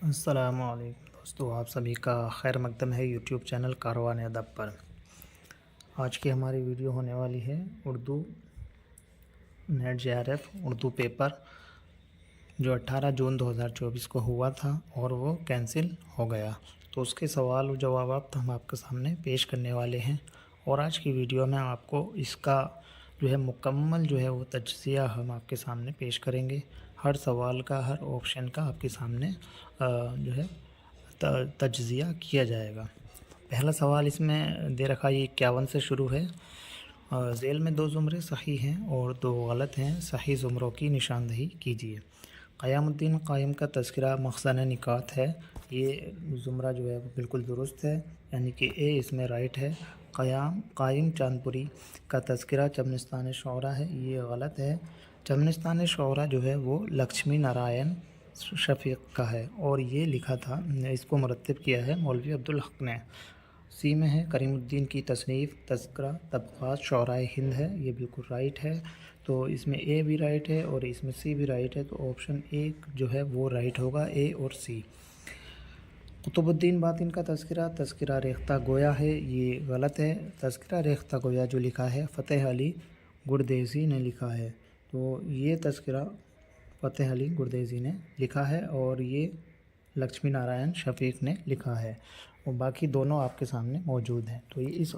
السلام علیکم دوستو، آپ سبھی کا خیر مقدم ہے یوٹیوب چینل کاروان ادب پر۔ آج کی ہماری ویڈیو ہونے والی ہے Urdu NET JRF Urdu paper جو 18 جون 2024 کو ہوا تھا اور وہ کینسل ہو گیا، تو اس کے سوال و جوابات ہم آپ کے سامنے پیش کرنے والے ہیں۔ اور آج کی ویڈیو میں آپ کو اس کا مکمل وہ تجزیہ ہم آپ کے سامنے پیش کریں گے۔ ہر سوال کا، ہر آپشن کا آپ کے سامنے تجزیہ کیا جائے گا۔ پہلا سوال اس میں دے رکھا یہ 51 سے شروع ہے۔ ذیل میں 2 زمرے صحیح ہیں اور 2 غلط ہیں، صحیح زمروں کی نشاندہی کیجیے۔ قیام الدین قائم کا تذکرہ مخزن نکات ہے، یہ زمرہ وہ بالکل درست ہے، یعنی کہ اے اس میں رائٹ ہے۔ قائم چاندپوری کا تذکرہ چمنستان شعرا ہے، یہ غلط ہے۔ چمنستان شعرا وہ لکشمی نارائن شفیق کا ہے اور یہ لکھا تھا، اس کو مرتب کیا ہے مولوی عبدالحق نے۔ سی میں ہے کریم الدین کی تصنیف تذکرہ طبقات شعرائے ہند ہے، یہ بالکل رائٹ ہے۔ تو اس میں اے بھی رائٹ ہے اور اس میں سی بھی رائٹ ہے، تو آپشن ایک وہ رائٹ ہوگا، اے اور سی۔ قطب الدین باطن کا تذکرہ ریختہ گویا ہے، یہ غلط ہے۔ تذکرہ ریختہ گویا جو لکھا ہے فتح علی گردیزی نے لکھا ہے، تو یہ تذکرہ فتح علی گردیزی نے لکھا ہے اور یہ لکشمی نارائن شفیق نے لکھا ہے، اور باقی دونوں آپ کے سامنے موجود ہیں۔ تو اس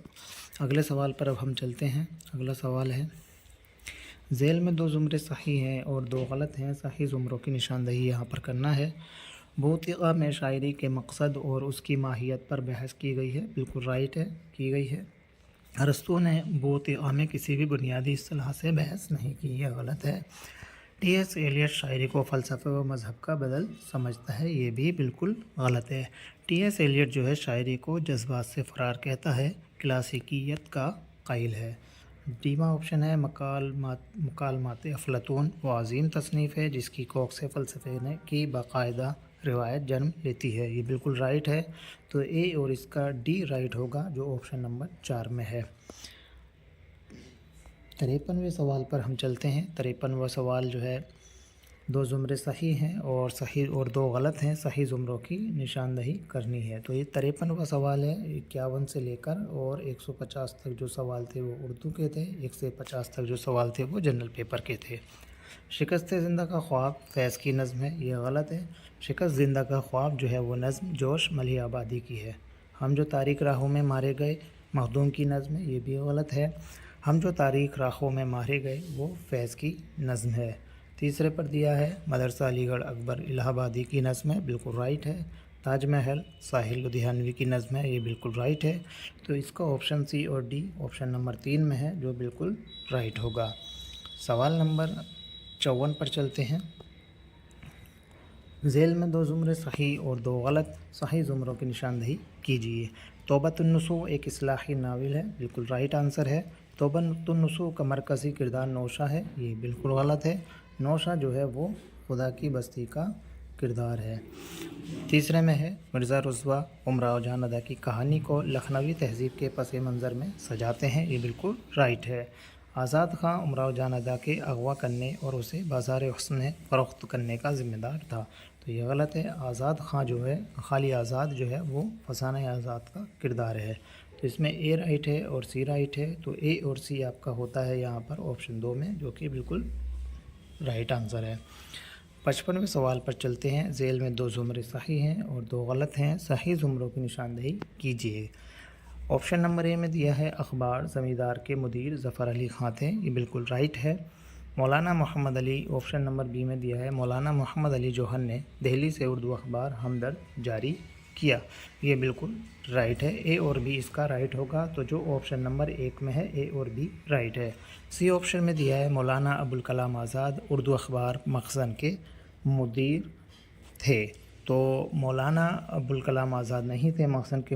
اگلے سوال پر اب ہم چلتے ہیں۔ اگلا سوال ہے، ذیل میں 2 زمرے صحیح ہیں اور 2 غلط ہیں، صحیح زمروں کی نشاندہی یہاں پر کرنا ہے۔ بوتیقہ میں شاعری کے مقصد اور اس کی ماہیت پر بحث کی گئی ہے، بالکل رائٹ ہے، کی گئی ہے۔ ارسطو نے بوتیقہ میں کسی بھی بنیادی اصطلاح سے بحث نہیں کی، یہ غلط ہے۔ TS ایلیٹ شاعری کو فلسفے و مذہب کا بدل سمجھتا ہے، یہ بھی بالکل غلط ہے۔ TS ایلیٹ شاعری کو جذبات سے فرار کہتا ہے، کلاسیکیت کا قائل ہے۔ ڈیما آپشن ہے مکالمات افلاطون، وہ عظیم تصنیف ہے جس کی کوکھ سے فلسفے کی باقاعدہ روایت جنم لیتی ہے، یہ بالکل رائٹ ہے۔ تو اے اور اس کا ڈی رائٹ ہوگا جو آپشن نمبر 4 میں ہے۔ 53ویں سوال پر ہم چلتے ہیں۔ 53واں سوال 2 زمرے صحیح ہیں اور 2 غلط ہیں، صحیح زمروں کی نشاندہی کرنی ہے۔ تو یہ 53واں سوال ہے۔ 51 سے لے کر اور 150 تک جو سوال تھے وہ اردو کے تھے، 150 تک جو سوال تھے وہ جنرل پیپر کے تھے۔ شکست زندہ کا خواب فیض کی نظم ہے، یہ غلط ہے۔ شکست زندہ کا خواب وہ نظم جوش ملیح آبادی کی ہے۔ ہم جو تاریک راہوں میں مارے گئے مخدوم کی نظم ہے، یہ بھی غلط ہے۔ ہم جو تاریک راہوں میں مارے گئے وہ فیض کی نظم ہے۔ تیسرے پر دیا ہے مدرسہ علی گڑھ اکبر الہ آبادی کی نظم ہے، بالکل رائٹ ہے۔ تاج محل ساحل لدھیانوی کی نظم ہے، یہ بالکل رائٹ ہے۔ تو اس کا آپشن سی اور ڈی آپشن نمبر 3 میں ہے جو بالکل رائٹ ہوگا۔ سوال نمبر 54 پر چلتے ہیں۔ ذیل میں 2 زمرے صحیح اور 2 غلط، صحیح زمروں کی نشاندہی کیجیے۔ توبۃ النصوح ایک اصلاحی ناول ہے، بالکل رائٹ آنسر ہے۔ توبۃ النصوح کا مرکزی کردار نوشہ ہے، یہ بالکل غلط ہے۔ نوشہ وہ خدا کی بستی کا کردار ہے۔ تیسرے میں ہے مرزا رضویٰ امراؤ جان ادا کی کہانی کو لکھنوی تہذیب کے پس منظر میں سجاتے ہیں، یہ بالکل رائٹ ہے۔ آزاد خاں امراؤ جان ادا کے اغوا کرنے اور اسے بازار حسن فروخت کرنے کا ذمہ دار تھا، تو یہ غلط ہے۔ آزاد خاں خالی آزاد وہ فسانہ آزاد کا کردار ہے، تو اس میں اے رائٹ ہے اور سی رائٹ ہے۔ تو اے اور سی آپ کا ہوتا ہے یہاں پر آپشن 2 میں، جو کہ بالکل رائٹ آنسر ہے۔ 55ویں سوال پر چلتے ہیں۔ ذیل میں 2 زمرے صحیح ہیں اور 2 غلط ہیں، صحیح زمروں کی نشاندہی کیجیے۔ آپشن نمبر اے میں دیا ہے اخبار زمیندار کے مدیر ظفر علی خاں تھے، یہ بالکل رائٹ ہے۔ مولانا محمد علی آپشن نمبر بی میں دیا ہے مولانا محمد علی جوہر نے دہلی سے اردو اخبار ہمدرد جاری کیا، یہ بالکل رائٹ ہے۔ اے اور بی اس کا رائٹ ہوگا، تو جو آپشن نمبر 1 میں ہے اے اور بی رائٹ ہے۔ سی آپشن میں دیا ہے مولانا ابوالکلام آزاد اردو اخبار مخزن کے مدیر تھے، تو مولانا ابوالکلام آزاد نہیں تھے مخزن کے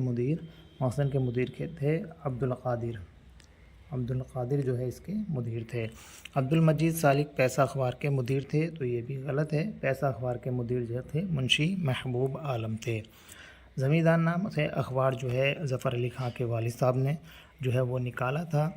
مدیر تھے عبدالقادر اس کے مدیر تھے۔ عبدالمجید سالک پیسہ اخبار کے مدیر تھے، تو یہ بھی غلط ہے۔ پیسہ اخبار کے مدیر تھے منشی محبوب عالم تھے۔ زمیندار نام سے اخبار ظفر علی خاں کے والد صاحب نے وہ نکالا تھا،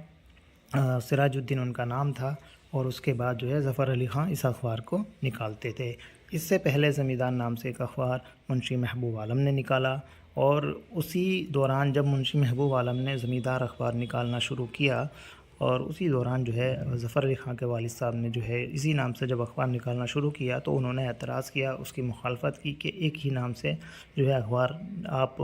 سراج الدین ان کا نام تھا، اور اس کے بعد ظفر علی خاں اس اخبار کو نکالتے تھے۔ اس سے پہلے زمیندار نام سے ایک اخبار منشی محبوب عالم نے نکالا، اور اسی دوران جب منشی محبوب عالم نے زمیندار اخبار نکالنا شروع کیا، اور اسی دوران جو ہے ظفر علی خاں کے والد صاحب نے جو ہے اسی نام سے جب اخبار نکالنا شروع کیا تو انہوں نے اعتراض کیا، اس کی مخالفت کی کہ ایک ہی نام سے جو ہے اخبار آپ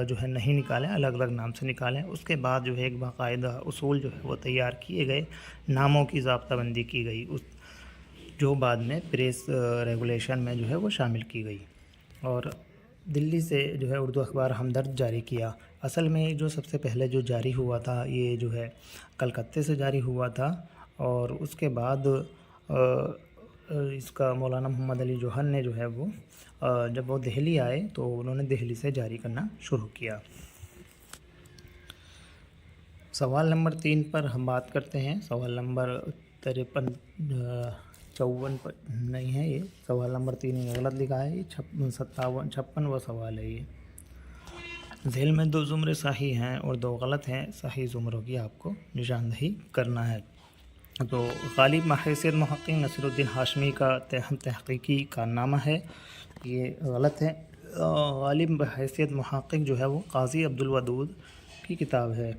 جو ہے نہیں نکالیں، الگ الگ نام سے نکالیں۔ اس کے بعد جو ہے ایک باقاعدہ اصول جو ہے وہ تیار کیے گئے، ناموں کی ضابطہ بندی کی گئی، جو بعد میں پریس ریگولیشن میں جو ہے وہ شامل کی گئی، اور دلی سے جو ہے اردو اخبار ہمدرد جاری کیا۔ اصل میں جو سب سے پہلے جو جاری ہوا تھا یہ جو ہے کلکتے سے جاری ہوا تھا، اور اس کے بعد اس کا مولانا محمد علی جوہر نے جو ہے وہ جب وہ دہلی آئے تو انہوں نے دہلی سے جاری کرنا شروع کیا۔ سوال نمبر 3 پر ہم بات کرتے ہیں۔ سوال نمبر 54 پر نہیں ہے، یہ سوال نمبر 3 غلط لکھا ہے، یہ 56واں سوال ہے۔ یہ ذیل میں 2 زمرے صحیح ہیں اور 2 غلط ہیں، صحیح زمروں کی آپ کو نشاندہی کرنا ہے۔ تو غالب بحیثیت محقق نصیر الدین ہاشمی کا تحقیقی کارنامہ ہے، یہ غلط ہے۔ غالب بحیثیت محقق جو ہے وہ قاضی عبدالودود کی کتاب ہے۔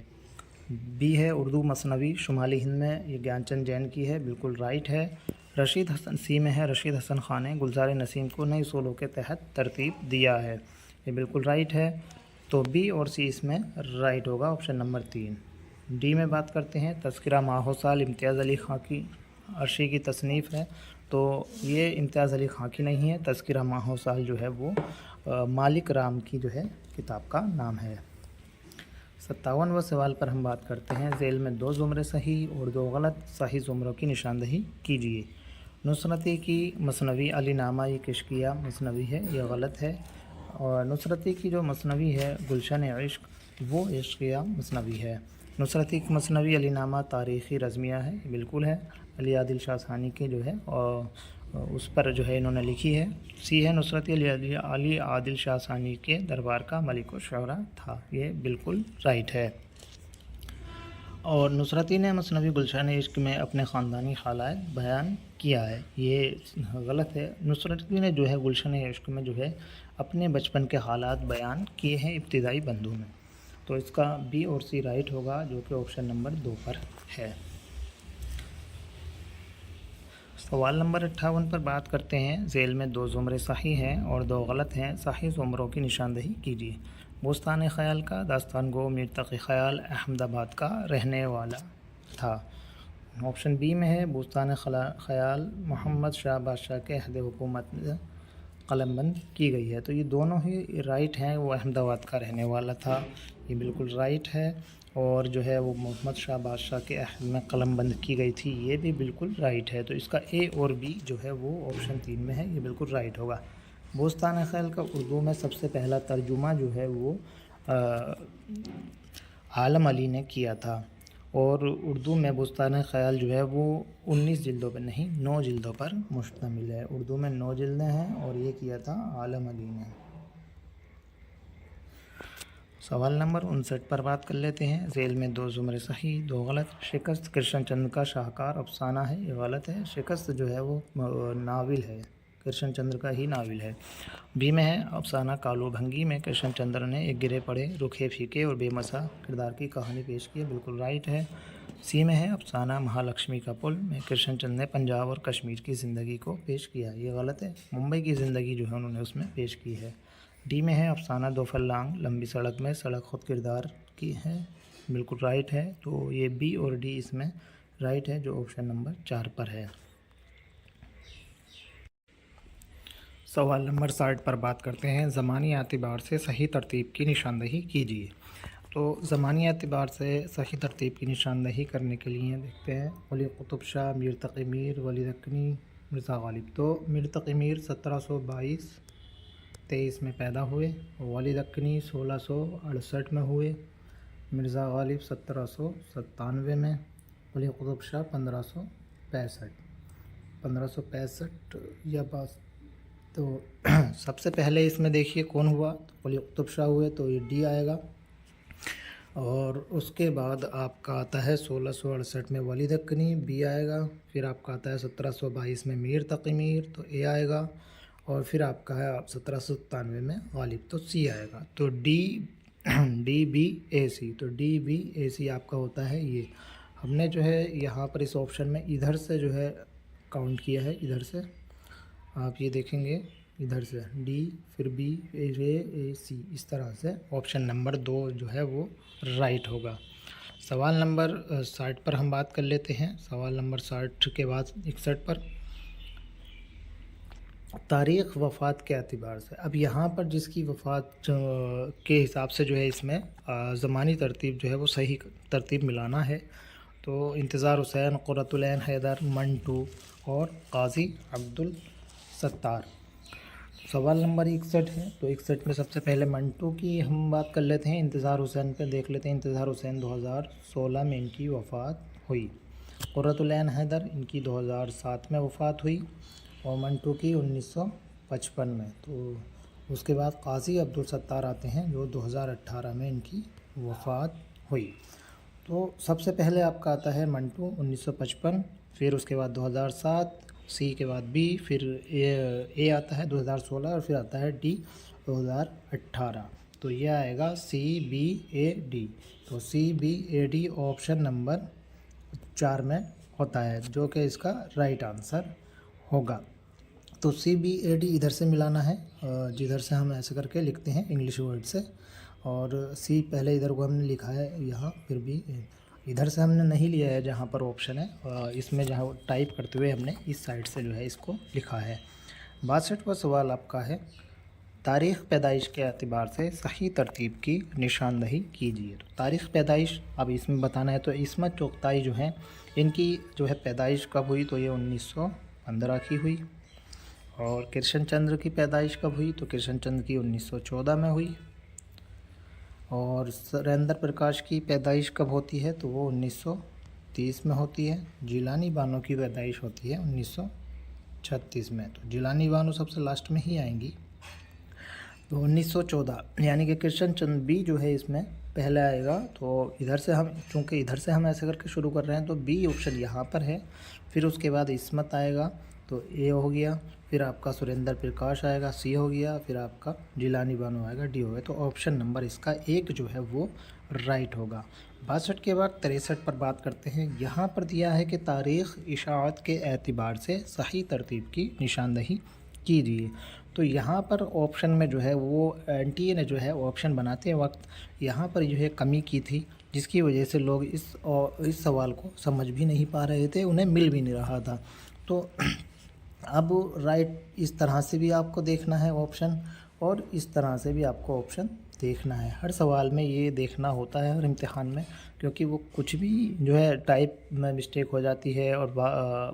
بی ہے اردو مثنوی شمالی ہند میں، یہ گیان چند جین کی ہے، بالکل رائٹ ہے۔ رشید حسن سی میں ہے، رشید حسن خان نے گلزار نسیم کو نئی اصولوں کے تحت ترتیب دیا ہے، یہ بالکل رائٹ ہے۔ تو بی اور سی اس میں رائٹ ہوگا، آپشن نمبر 3۔ ڈی میں بات کرتے ہیں، تذکرہ ماہ و سال امتیاز علی خاں کی عرشی کی تصنیف ہے، تو یہ امتیاز علی خاں کی نہیں ہے، تذکرہ ماہ و سال جو ہے وہ مالک رام کی جو ہے کتاب کا نام ہے۔ 57واں سوال پر ہم بات کرتے ہیں۔ ذیل میں 2 زمرے صحیح اور 2 غلط، صحیح زمروں کی نشاندہی کیجیے۔ نصرتی کی مثنوی علی نامہ یہ کشکیہ مثنوی ہے، یہ غلط ہے۔ اور نصرتی کی جو مثنوی ہے گلشن عشق، وہ عشقیہ مثنوی ہے۔ نصرتی کی مثنوی علی نامہ تاریخی رزمیہ ہے، یہ بالکل ہے، علی عادل شاہ ثانی کے جو ہے اور اس پر جو ہے انہوں نے لکھی ہے۔ سی ہے نصرتی علی عادل شاہ ثانی کے دربار کا ملک الشعراء تھا، یہ بالکل رائٹ ہے۔ اور نصرتی نے مثنوی گلشن عشق میں اپنے خاندانی حالات بیان کیا ہے، یہ غلط ہے۔ نصرتی نے جو ہے گلشن عشق میں جو ہے اپنے بچپن کے حالات بیان کیے ہیں ابتدائی بندوں میں، تو اس کا بی اور سی رائٹ ہوگا، جو کہ آپشن نمبر 2 پر ہے۔ سوال نمبر 58 پر بات کرتے ہیں۔ ذیل میں 2 زمرے صحیح ہیں اور 2 غلط ہیں، صحیح زمروں کی نشاندہی کیجیے۔ بوستان خیال کا داستان گو میر تقی خیال احمد آباد کا رہنے والا تھا، آپشن بی میں ہے۔ بوستان خیال محمد شاہ بادشاہ کے عہد حکومت میں قلم بند کی گئی ہے، تو یہ دونوں ہی رائٹ ہیں، وہ احمد آباد کا رہنے والا تھا، یہ بالکل رائٹ ہے۔ اور جو ہے وہ محمد شاہ بادشاہ کے عہد میں قلم بند کی گئی تھی، یہ بھی بالکل رائٹ ہے، تو اس کا اے اور بی جو ہے وہ آپشن 3 میں ہے، یہ بالکل رائٹ ہوگا۔ بوستان خیال کا اردو میں سب سے پہلا ترجمہ جو ہے وہ عالم علی نے کیا تھا، اور اردو میں بوستان خیال جو ہے وہ 19 جلدوں پر نہیں 9 جلدوں پر مشتمل ہے، اردو میں 9 جلدیں ہیں، اور یہ کیا تھا عالم علی نے۔ سوال نمبر 59 پر بات کر لیتے ہیں۔ ذیل میں 2 زمرے صحیح 2 غلط۔ شکست کرشن چندر کا شاہکار افسانہ ہے، یہ غلط ہے، شکست جو ہے وہ ناول ہے، کرشن چندر کا ہی ناول ہے۔ بی میں ہے افسانہ کالو بھنگی میں کرشن چندر نے ایک گرے پڑے رکھے پھیکے اور بے مزہ کردار کی کہانی پیش کی ہے، بالکل رائٹ ہے۔ سی میں ہے افسانہ مہالکشمی کا پل میں کرشن چندر نے پنجاب اور کشمیر کی زندگی کو پیش کیا، یہ غلط ہے، ممبئی کی زندگی جو ہے انہوں نے اس میں پیش کی ہے۔ ڈی میں ہے افسانہ دو فلانگ لمبی سڑک میں سڑک خود کردار کی ہے، بالکل رائٹ ہے، تو یہ بی اور ڈی اس میں رائٹ ہے، جو آپشن نمبر 4 پر ہے۔ سوال نمبر 60 پر بات کرتے ہیں۔ زمانی اعتبار سے صحیح ترتیب کی نشاندہی کیجیے۔ تو زمانی اعتبار سے صحیح ترتیب کی نشاندہی کرنے کے لیے دیکھتے ہیں، ولی قطب شاہ، میر تقی میر، ولی دکنی، مرزا غالب۔ تو میر تقی میر 1722-23 میں پیدا ہوئے، ولی دکنی 1668 میں ہوئے، مرزا غالب 1797 میں، ولی قطب شاہ 1565 یا بس۔ تو سب سے پہلے اس میں دیکھیے کون ہوا، تو ولی قطب شاہ ہوئے، تو یہ ڈی آئے گا۔ اور اس کے بعد آپ کا آتا ہے 1668 میں ولی دکنی، بی آئے گا۔ پھر آپ کا آتا ہے 1722 میں میر تقی میر، تو اے آئے گا۔ اور پھر آپ کا ہے 1797 میں غالب، تو سی آئے گا۔ تو ڈی بی اے سی، تو ڈی بی اے سی آپ کا ہوتا ہے یہ۔ ہم نے جو ہے یہاں پر اس آپشن میں ادھر سے جو ہے کاؤنٹ کیا ہے، ادھر سے آپ یہ دیکھیں گے، ادھر سے ڈی پھر بی اے سی، اس طرح سے آپشن نمبر 2 جو ہے وہ رائٹ ہوگا۔ سوال نمبر 60 پر ہم بات کر لیتے ہیں۔ سوال نمبر 60 کے بعد 61 پر تاریخ وفات کے اعتبار سے، اب یہاں پر جس کی وفات کے حساب سے جو ہے اس میں زمانی ترتیب جو ہے وہ صحیح ترتیب ملانا ہے۔ تو انتظار حسین، قرۃ العین حیدر، منٹو اور قاضی عبدالستار۔ سوال نمبر 61 ہے، تو 61 میں سب سے پہلے منٹو کی ہم بات کر لیتے ہیں، انتظار حسین پہ دیکھ لیتے ہیں۔ انتظار حسین 2016 میں ان کی وفات ہوئی۔ قرۃ العین حیدر ان کی 2007 میں وفات ہوئی، اور منٹو کی 1955 میں۔ تو اس کے بعد قاضی عبدالستار آتے ہیں جو 2018 میں ان کی وفات ہوئی۔ تو سب سے پہلے آپ کا آتا ہے منٹو 1955، پھر اس کے بعد 2007، سی کے بعد بی، پھر اے آتا ہے 2016، اور پھر آتا ہے ڈی 2018۔ تو یہ آئے گا سی بی اے ڈی۔ تو C B A D option نمبر 4 میں ہوتا ہے، جو کہ اس کا رائٹ آنسر ہوگا۔ تو سی بی اے ڈی ادھر سے ملانا ہے، جدھر سے ہم ایسے کر کے لکھتے ہیں انگلش ورڈ سے، اور سی پہلے ادھر کو ہم نے لکھا ہے یہاں، پھر بھی ادھر سے ہم نے نہیں لیا ہے جہاں پر آپشن ہے، اس میں جہاں ٹائپ کرتے ہوئے ہم نے اس سائڈ سے جو ہے اس کو لکھا ہے۔ 62واں سوال آپ کا ہے، تاریخ پیدائش کے اعتبار سے صحیح ترتیب کی نشاندہی کیجیے۔ تو تاریخ پیدائش اب اس میں بتانا ہے، تو عصمت چغتائی جو ہیں ان کی جو ہے پیدائش کب ہوئی، تو یہ 1915 کی ہوئی۔ اور کرشن چندر کی پیدائش کب ہوئی، تو کرشن چندر کی 1914 میں ہوئی۔ اور سریندر پرکاش کی پیدائش کب ہوتی ہے، تو وہ 1930 میں ہوتی ہے۔ جیلانی بانو کی پیدائش ہوتی ہے 1936 میں، تو جیلانی بانو سب سے لاسٹ میں ہی آئیں گی۔ تو 1914، یعنی کہ کرشن چندر بی جو ہے اس میں پہلے آئے گا۔ تو ادھر سے ہم چونکہ ادھر سے ہم ایسے کر کے شروع کر رہے ہیں، تو بی آپشن یہاں پر ہے، پھر اس کے بعد عصمت آئے گا تو اے ہو گیا، پھر آپ کا سریندر پرکاش آئے گا سی ہو گیا، پھر آپ کا جیلانی بانو آئے گا ڈی ہو گیا۔ تو آپشن نمبر اس کا 1 جو ہے وہ رائٹ ہوگا۔ 62 کے بعد 63 پر بات کرتے ہیں۔ یہاں پر دیا ہے کہ تاریخ اشاعت کے اعتبار سے صحیح ترتیب کی نشاندہی کیجیے۔ تو یہاں پر آپشن میں جو ہے وہ این ٹی اے نے جو ہے آپشن بناتے وقت یہاں پر جو ہے کمی کی تھی، جس کی وجہ سے لوگ اس سوال کو سمجھ بھی نہیں پا رہے تھے، انہیں مل بھی نہیں رہا تھا۔ تو اب رائٹ اس طرح سے بھی آپ کو دیکھنا ہے آپشن، اور اس طرح سے بھی آپ کو آپشن دیکھنا ہے۔ ہر سوال میں یہ دیکھنا ہوتا ہے ہر امتحان میں، کیونکہ وہ کچھ بھی جو ہے ٹائپ میں مسٹیک ہو جاتی ہے، اور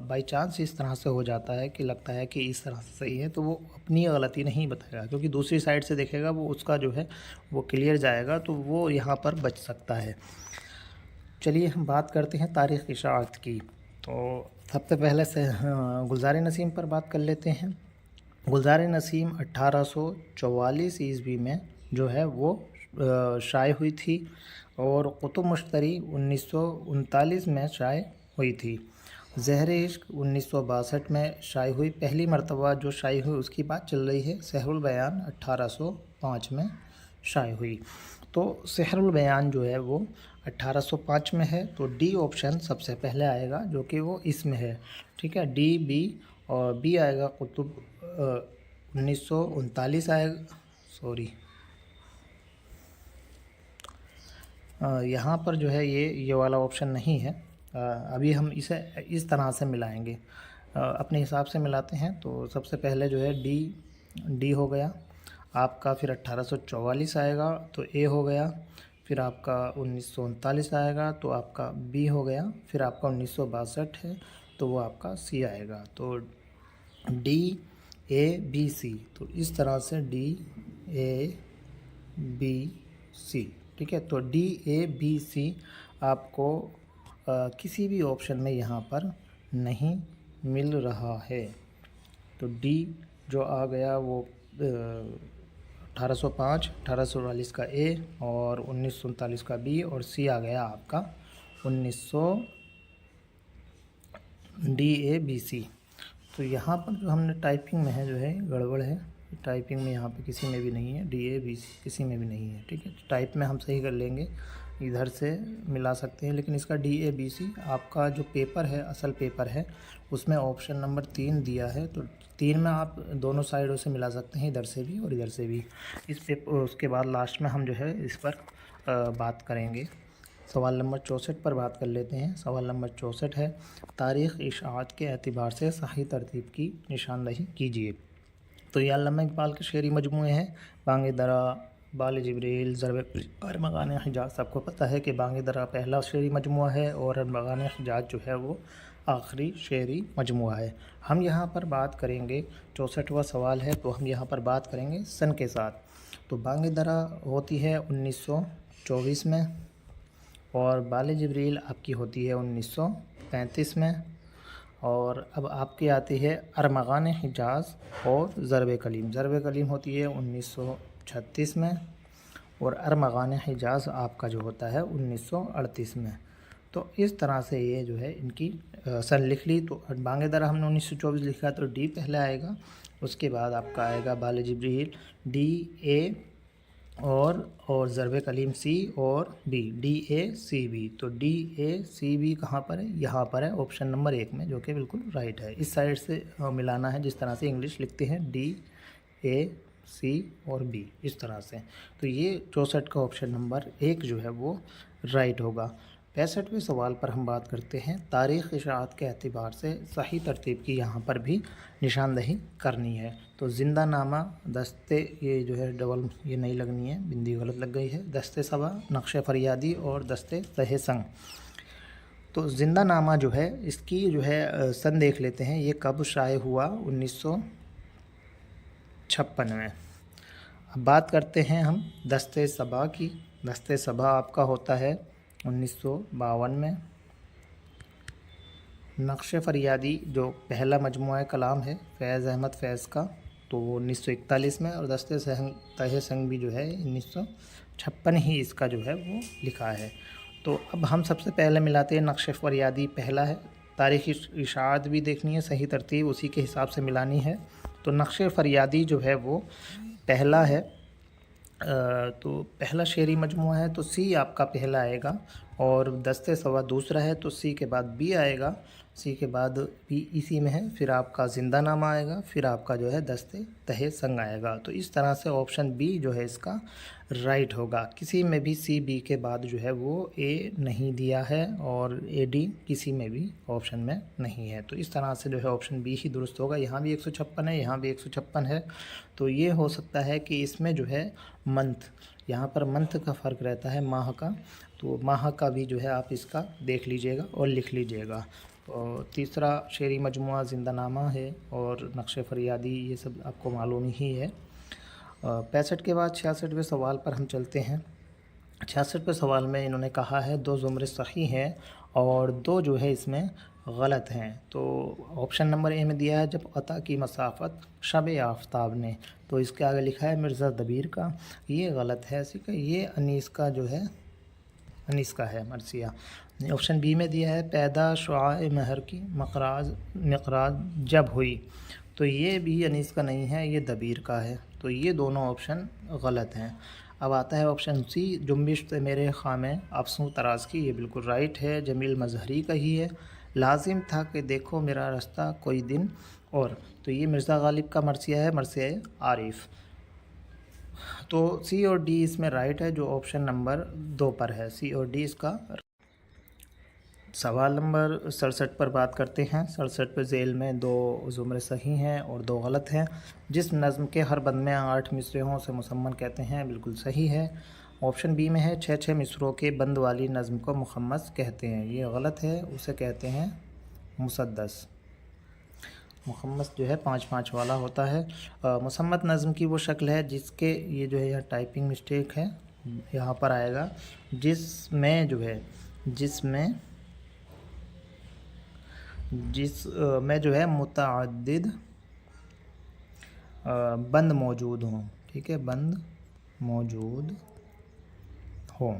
بائی چانس اس طرح سے ہو جاتا ہے کہ لگتا ہے کہ اس طرح سے صحیح ہے، تو وہ اپنی غلطی نہیں بتائے گا، کیونکہ دوسری سائڈ سے دیکھے گا وہ اس کا جو ہے وہ کلیئر جائے گا، تو وہ یہاں پر بچ سکتا ہے۔ چلیے ہم بات کرتے ہیں تاریخ اشاعت کی۔ تو سب سے پہلے سے گلزار نسیم پر بات کر لیتے ہیں۔ گلزار نسیم 1844 عیسوی میں جو ہے وہ شائع ہوئی تھی، اور قطب مشتری 1939 میں شائع ہوئی تھی۔ زہر عشق 1962 میں شائع ہوئی، پہلی مرتبہ جو شائع ہوئی اس کی بات چل رہی ہے۔ سحر البیان 1805 میں شائع ہوئی۔ تو سحر البیان جو ہے وہ 1805 میں ہے، تو ڈی آپشن سب سے پہلے آئے گا، جو کہ وہ اس میں ہے، ٹھیک ہے، ڈی بی، اور بی آئے گا قطب 1939 آئے گا، سوری یہاں پر جو ہے یہ والا آپشن نہیں ہے، ابھی ہم اسے اس طرح سے ملائیں گے، اپنے حساب سے ملاتے ہیں۔ تو سب سے پہلے جو ہے ڈی ہو گیا آپ کا، پھر 1844 آئے گا تو اے ہو گیا، پھر آپ کا 1939 آئے گا تو آپ کا بی ہو گیا، پھر آپ کا 1962 ہے تو وہ آپ کا سی آئے گا۔ تو ڈی اے بی سی، تو اس طرح سے ڈی اے بی سی، ٹھیک ہے۔ تو ڈی اے بی سی آپ کو کسی بھی آپشن میں یہاں پر نہیں مل رہا ہے۔ تو ڈی جو آ گیا وہ 1805، 1844 کا اے، اور 1939 کا بی، اور سی آ گیا آپ کا 1900 ڈی اے بی سی۔ تو یہاں پر جو ہم نے ٹائپنگ میں ہے جو ہے گڑبڑ ہے، ٹائپنگ میں یہاں پہ کسی میں بھی نہیں ہے، ڈی اے بی سی کسی میں بھی نہیں ہے، ٹھیک ہے، ٹائپ میں ہم صحیح کر لیں گے، ادھر سے ملا سکتے ہیں، لیکن اس کا ڈی اے بی سی آپ کا جو پیپر ہے اصل پیپر ہے اس میں آپشن نمبر 3 دیا ہے، تو 3 میں آپ دونوں سائڈوں سے ملا سکتے ہیں، ادھر سے بھی اور ادھر سے بھی۔ اس کے بعد لاسٹ میں ہم جو ہے اس پر بات کریں گے۔ سوال نمبر 64 پر بات کر لیتے ہیں۔ سوال نمبر 64 ہے، تاریخ اشاعت کے اعتبار سے صحیح ترتیب کی نشاندہی کیجیے۔ تو یہ علامہ اقبال کے شعری مجموعے ہیں، بانگ درا، بال جبریل، ضرب ارمغان حجاز۔ سب کو پتہ ہے کہ بانگ درا پہلا شعری مجموعہ ہے اور ارمغان حجاز جو ہے وہ آخری شعری مجموعہ ہے۔ ہم یہاں پر بات کریں گے، 64واں سوال ہے تو ہم یہاں پر بات کریں گے سن کے ساتھ۔ تو بانگ درا ہوتی ہے 1924 میں، اور بال جبریل آپ کی ہوتی ہے 1935 میں، اور اب آپ کی آتی ہے ارمغان حجاز اور ضرب کلیم۔ ضرب کلیم ہوتی ہے 1936 میں، اور ارمغان حجاز آپ کا جو ہوتا ہے 1938 میں۔ تو اس طرح سے یہ جو ہے ان کی سن لکھ لی۔ تو بانگ درا ہم نے 1924 لکھا تو ڈی پہلے آئے گا، اس کے بعد آپ کا آئے گا بال جبریل ڈی اے، اور ضرب کلیم سی اور B, D A C B. تو ڈی اے سی بی کہاں پر ہے؟ یہاں پر ہے آپشن نمبر 1 میں، جو کہ بالکل رائٹ ہے۔ اس سائڈ سے ملانا ہے جس طرح سے انگلش لکھتے ہیں، ڈی اے سی اور بی، اس طرح سے۔ تو یہ 64 کا آپشن نمبر 1 جو ہے وہ رائٹ ہوگا۔ 65ویں سوال پر ہم بات کرتے ہیں، تاریخ اشاعت کے اعتبار سے صحیح ترتیب کی یہاں پر بھی نشاندہی کرنی ہے۔ تو زندہ نامہ، دستے، یہ جو ہے ڈبل یہ نہیں لگنی ہے، بندی غلط لگ گئی ہے، دستے صبا، نقش فریادی اور دستے تہ سنگ۔ تو زندہ نامہ جو ہے اس کی جو ہے سن دیکھ لیتے ہیں، یہ کب شائع ہوا؟ 1956 میں۔ اب بات کرتے ہیں ہم دستے صبا کی۔ دستے صبا آپ کا ہوتا ہے 1952 میں۔ نقش فریادی جو پہلا مجموعہ کلام ہے فیض احمد فیض کا، تو وہ 1941 میں، اور دستے تہ سنگ بھی جو ہے 1956 ہی اس کا جو ہے وہ لکھا ہے۔ تو اب ہم سب سے پہلے ملاتے ہیں، نقش فریادی پہلا ہے، تاریخ اشاعت بھی دیکھنی ہے، صحیح ترتیب اسی کے حساب سے ملانی ہے۔ تو نقش فریادی جو ہے وہ پہلا ہے، تو پہلا شعری مجموعہ ہے، تو سی آپ کا پہلا آئے گا، اور دستے صبا دوسرا ہے تو سی کے بعد بی آئے گا، سی کے بعد بی اسی میں ہے، پھر آپ کا زندہ نامہ آئے گا، پھر آپ کا جو ہے دستے تہ سنگ آئے گا۔ تو اس طرح سے آپشن بی جو ہے اس کا رائٹ ہوگا۔ کسی میں بھی سی بی کے بعد جو ہے وہ اے نہیں دیا ہے، اور اے ڈی کسی میں بھی آپشن میں نہیں ہے، تو اس طرح سے جو ہے آپشن بی ہی درست ہوگا۔ یہاں بھی 156 ہے، یہاں بھی 156 ہے، تو یہ ہو سکتا ہے کہ اس میں جو ہے منتھ، یہاں پر منتھ کا فرق رہتا ہے ماہ کا، تو ماہ کا بھی جو ہے آپ اس کا دیکھ لیجئے گا اور لکھ لیجئے گا۔ اور تیسرا شعری مجموعہ زندہ نامہ ہے، اور نقش فریادی یہ سب آپ کو معلوم ہی ہے۔ 65 کے بعد 66ویں سوال پر ہم چلتے ہیں۔ 66ویں سوال میں انہوں نے کہا ہے 2 زمرے صحیح ہیں اور 2 جو ہے اس میں غلط ہیں۔ تو آپشن نمبر اے میں دیا ہے، جب عطا کی مسافت شب آفتاب نے، تو اس کے آگے لکھا ہے مرزا دبیر کا، یہ غلط ہے، اسی کا یہ انیس کا جو ہے انیس کا ہے، مرثیہ۔ آپشن بی میں دیا ہے، پیدا شعاع مہر کی مقراض جب ہوئی، تو یہ بھی انیس کا نہیں ہے، یہ دبیر کا ہے، تو یہ دونوں آپشن غلط ہیں۔ اب آتا ہے آپشن سی، جنبش سے میرے خامے افسوں طراز کی، یہ بالکل رائٹ ہے، جمیل مظہری کا ہی ہے۔ لازم تھا کہ دیکھو میرا رستہ کوئی دن اور، تو یہ مرزا غالب کا مرثیہ ہے، مرثیہ عارف۔ تو سی اور ڈی اس میں رائٹ ہے، جو آپشن نمبر 2 پر ہے، سی اور ڈی اس کا۔ سوال نمبر 67 پر بات کرتے ہیں۔ 67 پہ ذیل میں 2 زمرے صحیح ہیں اور 2 غلط ہیں۔ جس نظم کے ہر بند میں 8 مصرعوں سے مسمن کہتے ہیں، بالکل صحیح ہے۔ آپشن بی میں ہے 6 مصرعوں کے بند والی نظم کو مخمس کہتے ہیں، یہ غلط ہے، اسے کہتے ہیں مسدس۔ مخمس جو ہے 5 والا ہوتا ہے۔ مسمت نظم کی وہ شکل ہے جس کے، یہ جو ہے یہاں ٹائپنگ مسٹیک ہے، یہاں پر آئے گا، جس میں جو ہے متعدد بند موجود ہوں، ٹھیک ہے، بند موجود ہوں،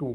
2।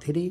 3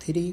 3,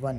1।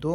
2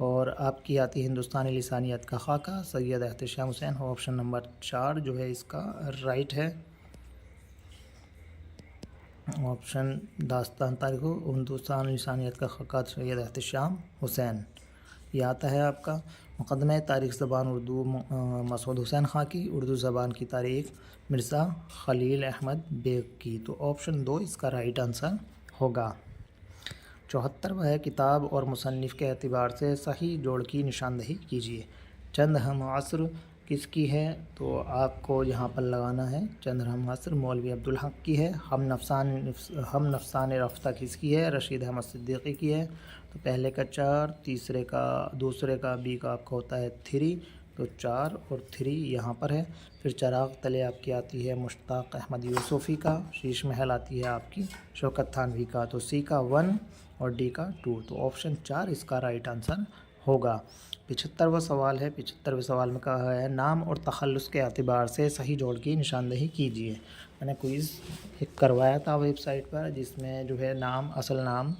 اور آپ کی آتی ہے ہندوستانی لسانیت کا خاکہ سید احتشام حسین، آپشن نمبر 4 جو ہے اس کا رائٹ ہے۔ آپشن داستان تاریخ ہندوستان لسانیت کا خاکہ سید احتشام حسین، یہ آتا ہے آپ کا۔ مقدمہ تاریخ زبان اردو مسعود حسین خاں کی، اردو زبان کی تاریخ مرزا خلیل احمد بیگ کی، تو آپشن 2 اس کا رائٹ آنسر ہوگا۔ 74 ہے کتاب اور مصنف کے اعتبار سے صحیح جوڑ کی نشاندہی کیجیے۔ چند ہم عصر کس کی ہے؟ تو آپ کو یہاں پر لگانا ہے چند ہم عصر مولوی عبدالحق کی ہے۔ ہم نفسان رفتہ کس کی ہے؟ رشید احمد صدیقی کی ہے۔ تو پہلے کا 4، دوسرے کا بی کا آپ کا ہوتا ہے 3، تو 4 اور 3 یہاں پر ہے۔ پھر چراغ تلے آپ کی آتی ہے مشتاق احمد یوسفی کا، شیش محل آتی ہے آپ کی شوکت تھانوی کا، تو سی کا 1 اور ڈی کا 2، تو آپشن 4 اس کا رائٹ آنسر ہوگا۔ 75واں سوال ہے، 75ویں سوال میں کہا ہے نام اور تخلص کے اعتبار سے صحیح جوڑ کی نشاندہی کیجیے۔ میں نے کوئز ایک کروایا تھا ویب سائٹ پر، جس میں جو ہے نام، اصل نام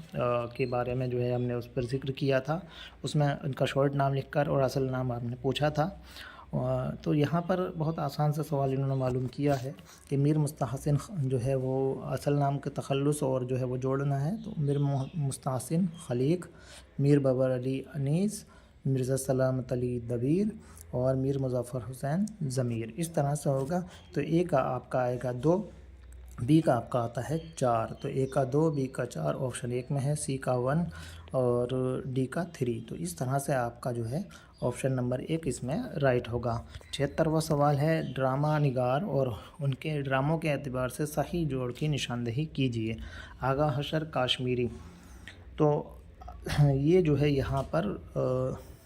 کے بارے میں جو ہے ہم نے اس پر ذکر کیا تھا، اس میں ان کا شارٹ نام لکھ کر اور اصل نام آپ نے پوچھا تھا۔ تو یہاں پر بہت آسان سے سوال انہوں نے معلوم کیا ہے کہ میر مستحسن جو ہے وہ اصل نام کے تخلص اور جو ہے وہ جوڑنا ہے، تو میر مستحسن خلیق، میر بابر علی انیس، مرزا سلامت علی دبیر اور میر مظفر حسین ضمیر، اس طرح سے ہوگا۔ تو اے کا آپ کا آئے گا 2، بی کا آپ کا آتا ہے 4، تو اے کا 2، بی کا 4 آپشن 1 میں ہے، سی کا 1 اور ڈی کا 3، تو اس طرح سے آپ کا جو ہے آپشن نمبر 1 اس میں رائٹ ہوگا۔ 76واں سوال ہے ڈرامہ نگار اور ان کے ڈراموں کے اعتبار سے صحیح جوڑ کی نشاندہی کیجیے۔ آغا حشر کاشمیری، تو یہ جو ہے یہاں پر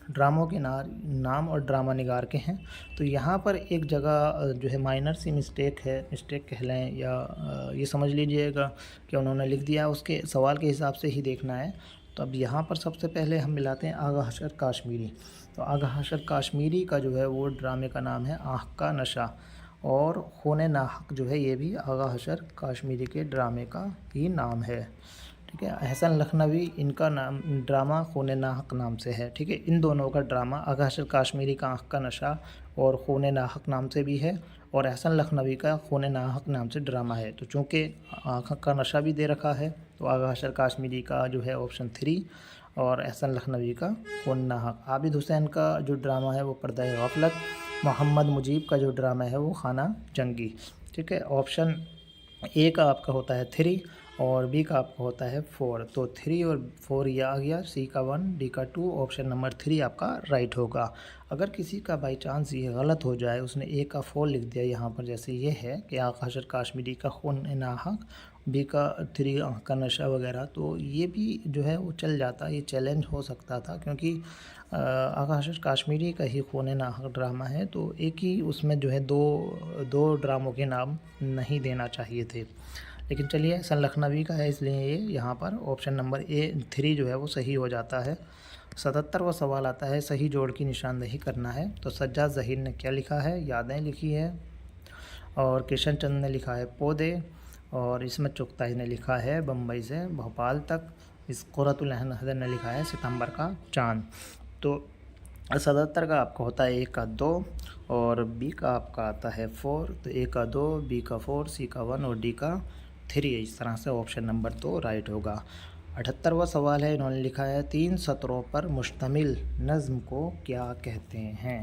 ڈراموں کے نام اور ڈرامہ نگار کے ہیں، تو یہاں پر ایک جگہ جو ہے مائنر سی مسٹیک کہہ لیں یا یہ سمجھ لیجئے گا کہ انہوں نے لکھ دیا، اس کے سوال کے حساب سے ہی دیکھنا ہے۔ تو اب یہاں پر سب سے پہلے ہم ملاتے ہیں آغا حشر کاشمیری، تو آغا حشر کاشمیری کا جو ہے وہ ڈرامے کا نام ہے آنکھ کا نشہ، اور خون ناحق جو ہے یہ بھی آغا حشر کاشمیری کے ڈرامے کا ہی نام ہے، ٹھیک ہے۔ احسن لکھنوی ان کا نام ڈرامہ خون ناحق نام سے ہے، ٹھیک ہے۔ ان دونوں کا ڈرامہ آغا حشر کاشمیری کا آنکھ کا نشہ اور خون ناحق نام سے بھی ہے، اور احسن لکھنوی کا خون ناحق نام سے ڈرامہ ہے۔ تو چونکہ آنکھ کا نشہ بھی دے رکھا ہے، تو آغا حشر کاشمیری کا جو ہے آپشن 3 اور احسن لکھنوی کا خون ناحق۔ عابد حسین کا جو ڈرامہ ہے وہ پردہ غفلت، محمد مجیب کا جو ڈرامہ ہے وہ خانہ جنگی، ٹھیک ہے۔ آپشن اے کا آپ کا ہوتا ہے 3 اور بی کا آپ کا ہوتا ہے 4، تو 3 اور 4 یہ آ گیا، سی کا 1، ڈی کا 2، آپشن نمبر 3 آپ کا رائٹ ہوگا۔ اگر کسی کا بائی چانس یہ غلط ہو جائے، اس نے اے کا 4 لکھ دیا یہاں پر، جیسے یہ ہے کہ آغا حشر کاشمیری کا خون ناحق، بی کا 3 آنکھ کا نشہ وغیرہ، تو یہ بھی جو ہے وہ چل جاتا، یہ چیلنج ہو سکتا تھا، کیونکہ آغا حشر کاشمیری کا ہی خون ناحق ڈرامہ ہے، تو ایک ہی اس میں جو ہے دو ڈراموں کے نام نہیں دینا چاہیے تھے، لیکن چلیے احسن لکھنوی کا ہے، اس لیے یہ یہاں پر آپشن نمبر 3 جو ہے وہ صحیح ہو جاتا ہے۔ 77واں سوال آتا ہے صحیح جوڑ کی نشاندہی کرنا ہے، تو سجاد ظہیر نے کیا لکھا ہے؟ یادیں لکھی ہے، اور کرشن چند نے لکھا ہے پودے، اور عصمت چغتائی نے لکھا ہے بمبئی سے بھوپال تک، اس قرۃ العین حیدر نے لکھا ہے ستمبر کا چاند۔ تو 77 کا آپ کا ہوتا ہے اے کا 2 اور بی کا آپ کا آتا ہے 4، تو اے کا 2، بی کا 4، سی کا 1 اور ڈی کا 3، اس طرح سے آپشن نمبر 2 رائٹ ہوگا۔ 78واں سوال ہے، انہوں نے لکھا ہے 3 سطروں پر مشتمل نظم کو کیا کہتے ہیں؟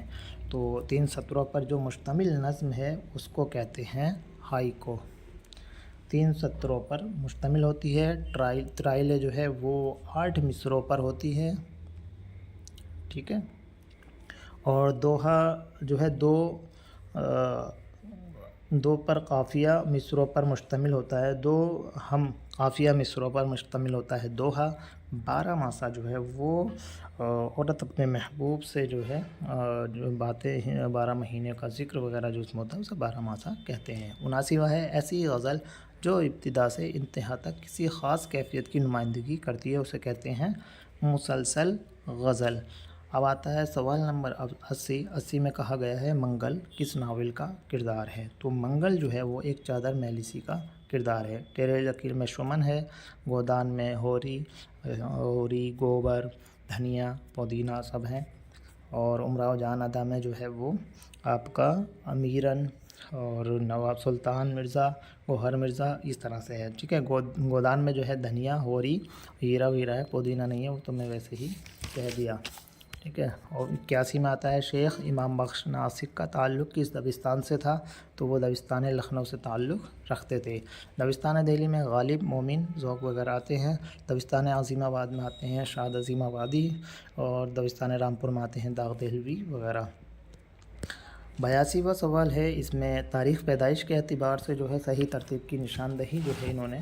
تو 3 سطروں پر جو مشتمل نظم ہے اس کو کہتے ہیں ہائیکو۔ 3 سطروں پر مشتمل ہوتی ہے، ٹرائل جو ہے وہ 8 مصروں پر ہوتی ہے، ٹھیک ہے، اور دوہا جو ہے دو پر قافیہ مصروں پر مشتمل ہوتا ہے، 2 ہم قافیہ مصروں پر مشتمل ہوتا ہے دوہا۔ 12 ماسہ جو ہے وہ عورت اپنے محبوب سے جو ہے جو باتیں 12 مہینے کا ذکر وغیرہ جو اس میں ہوتا ہے اسے 12 ماسہ کہتے ہیں۔ 79واں ہے ایسی غزل جو ابتدا سے انتہا تک کسی خاص کیفیت کی نمائندگی کرتی ہے اسے کہتے ہیں مسلسل غزل۔ اب آتا ہے سوال نمبر 80 میں کہا گیا ہے منگل کس ناول کا کردار ہے؟ تو منگل جو ہے وہ ایک چادر میلیسی کا کردار ہے۔ تیرے لکیر میں شمن ہے، گودان میں ہوری گوبر، دھنیا پودینہ سب ہیں، اور امراؤ جان ادا میں جو ہے وہ آپ کا امیرن اور نواب سلطان مرزا، گوہر مرزا اس طرح سے ہے، ٹھیک ہے۔ گودان میں جو ہے دھنیا، ہوری، ہیرا ویرا ہے، پودینہ نہیں ہے، وہ تو میں ویسے ہی کہہ دیا، ٹھیک ہے۔ اور 81 میں آتا ہے شیخ امام بخش ناسک کا تعلق کس دبستان سے تھا؟ تو وہ دبستان لکھنؤ سے تعلق رکھتے تھے۔ دبستان دہلی میں غالب، مومن، ذوق وغیرہ آتے ہیں۔ دبستان عظیم آباد میں آتے ہیں شاد عظیم آبادی، اور دبستان رامپور میں آتے ہیں داغ دہلوی وغیرہ۔ 82واں سوال ہے، اس میں تاریخ پیدائش کے اعتبار سے جو ہے صحیح ترتیب کی نشاندہی جو ہے انہوں نے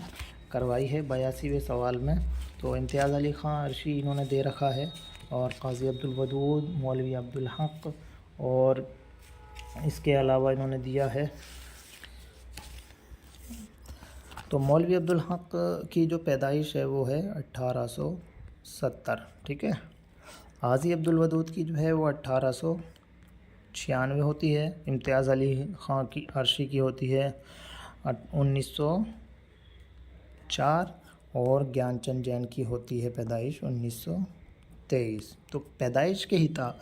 کروائی ہے 82ویں سوال میں۔ تو امتیاز علی خان عرشی انہوں نے دے رکھا ہے، اور قاضی عبدالودود، مولوی عبدالحق، اور اس کے علاوہ انہوں نے دیا ہے تو مولوی عبدالحق کی جو پیدائش ہے وہ ہے 1870، ٹھیک ہے۔ قاضی عبدالودود کی جو ہے وہ 1896 ہوتی ہے۔ امتیاز علی خان کی عرشی کی ہوتی ہے 1904، اور گیان چند جین کی ہوتی ہے پیدائش 1923۔ تو پیدائش کے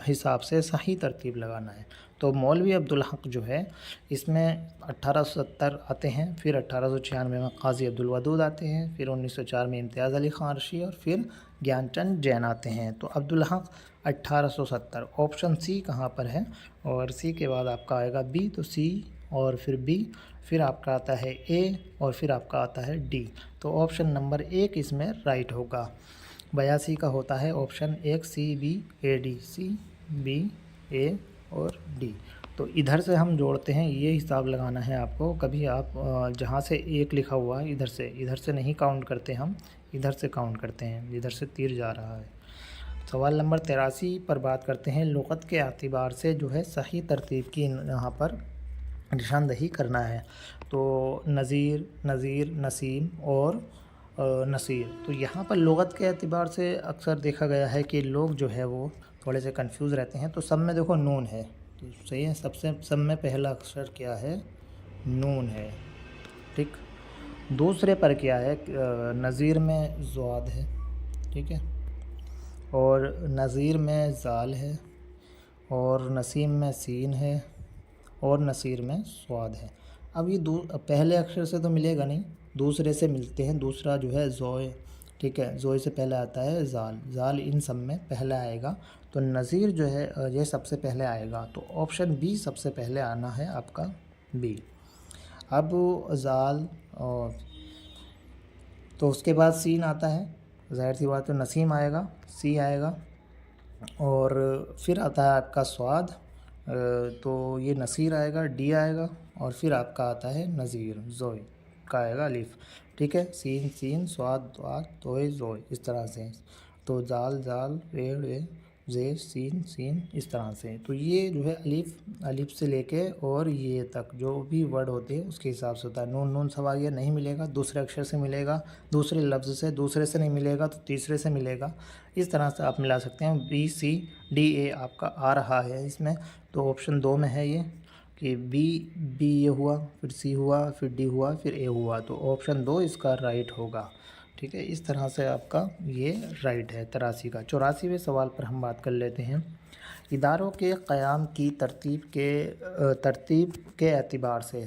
حساب سے صحیح ترتیب لگانا ہے۔ تو مولوی عبدالحق جو ہے اس میں 1870 آتے ہیں، پھر 1896 میں قاضی عبدالودود آتے ہیں، پھر 1904 میں امتیاز علی خان عرشی، اور پھر گیان چند جین آتے ہیں۔ تو عبدالحق 1870، آپشن سی کہاں پر ہے؟ اور سی کے بعد آپ کا آئے گا بی، تو سی اور پھر بی، پھر آپ کا آتا ہے اے، اور پھر آپ کا آتا ہے ڈی۔ تو آپشن نمبر 1 اس میں رائٹ ہوگا۔ 82 کا ہوتا ہے option 1 C B A D, C B اے اور ڈی۔ تو ادھر سے ہم جوڑتے ہیں، یہ حساب لگانا ہے آپ کو۔ کبھی آپ جہاں سے 1 لکھا ہوا ہے ادھر سے نہیں کاؤنٹ کرتے، ہم ادھر سے کاؤنٹ کرتے ہیں، ادھر سے تیر جا رہا ہے۔ سوال نمبر 83 پر بات کرتے ہیں، لغت کے اعتبار سے جو ہے صحیح ترتیب کی یہاں پر نشاندہی کرنا ہے۔ تو نذیر، نذیر، نسیم اور نصیر۔ تو یہاں پر لغت کے اعتبار سے اکثر دیکھا گیا ہے کہ لوگ جو ہے وہ تھوڑے سے کنفیوز رہتے ہیں۔ تو سب میں دیکھو نون ہے، تو صحیح ہے، سب میں پہلا اکثر کیا ہے؟ نون ہے، ٹھیک۔ دوسرے پر کیا ہے؟ نذیر میں زواد ہے، ٹھیک ہے، اور نذیر میں زال ہے، اور نسیم میں سین ہے، اور نصیر میں سواد ہے۔ اب یہ پہلے اکثر سے تو ملے گا نہیں، دوسرے سے ملتے ہیں۔ دوسرا جو ہے زوئے، ٹھیک ہے، زوئے سے پہلے آتا ہے زال، زال ان سب میں پہلے آئے گا۔ تو نذیر جو ہے یہ سب سے پہلے آئے گا، تو آپشن بی سب سے پہلے آنا ہے آپ کا بی۔ اب زال، اور تو اس کے بعد سین آتا ہے، ظاہر سی بات، تو نسیم آئے گا، سی آئے گا، اور پھر آتا ہے آپ کا سواد، تو یہ نصیر آئے گا، ڈی آئے گا، اور پھر آپ کا آتا ہے نذیر، زوئے کا آئے گا الف، ٹھیک ہے، سین سین، سواد دواد، توئے زوئے، اس طرح سے۔ تو زال زال، ویڑ وے، زے سین سین، اس طرح سے۔ تو یہ جو ہے الف سے لے کے اور یہ تک جو بھی ورڈ ہوتے ہیں اس کے حساب سے ہوتا ہے۔ نون نون سواریہ نہیں ملے گا، دوسرے اکشر سے ملے گا، دوسرے لفظ سے، دوسرے سے نہیں ملے گا تو تیسرے سے ملے گا، اس طرح سے آپ ملا سکتے ہیں۔ بی سی ڈی اے آپ کا آ رہا ہے اس میں، تو آپشن 2 میں ہے یہ کہ بی یہ ہوا، پھر سی ہوا، پھر ڈی ہوا، پھر اے ہوا، تو آپشن 2 اس کا رائٹ ہوگا، ٹھیک ہے۔ اس طرح سے آپ کا یہ رائٹ ہے 83 کا۔ 84ویں سوال پر ہم بات کر لیتے ہیں، اداروں کے قیام کی ترتیب کے اعتبار سے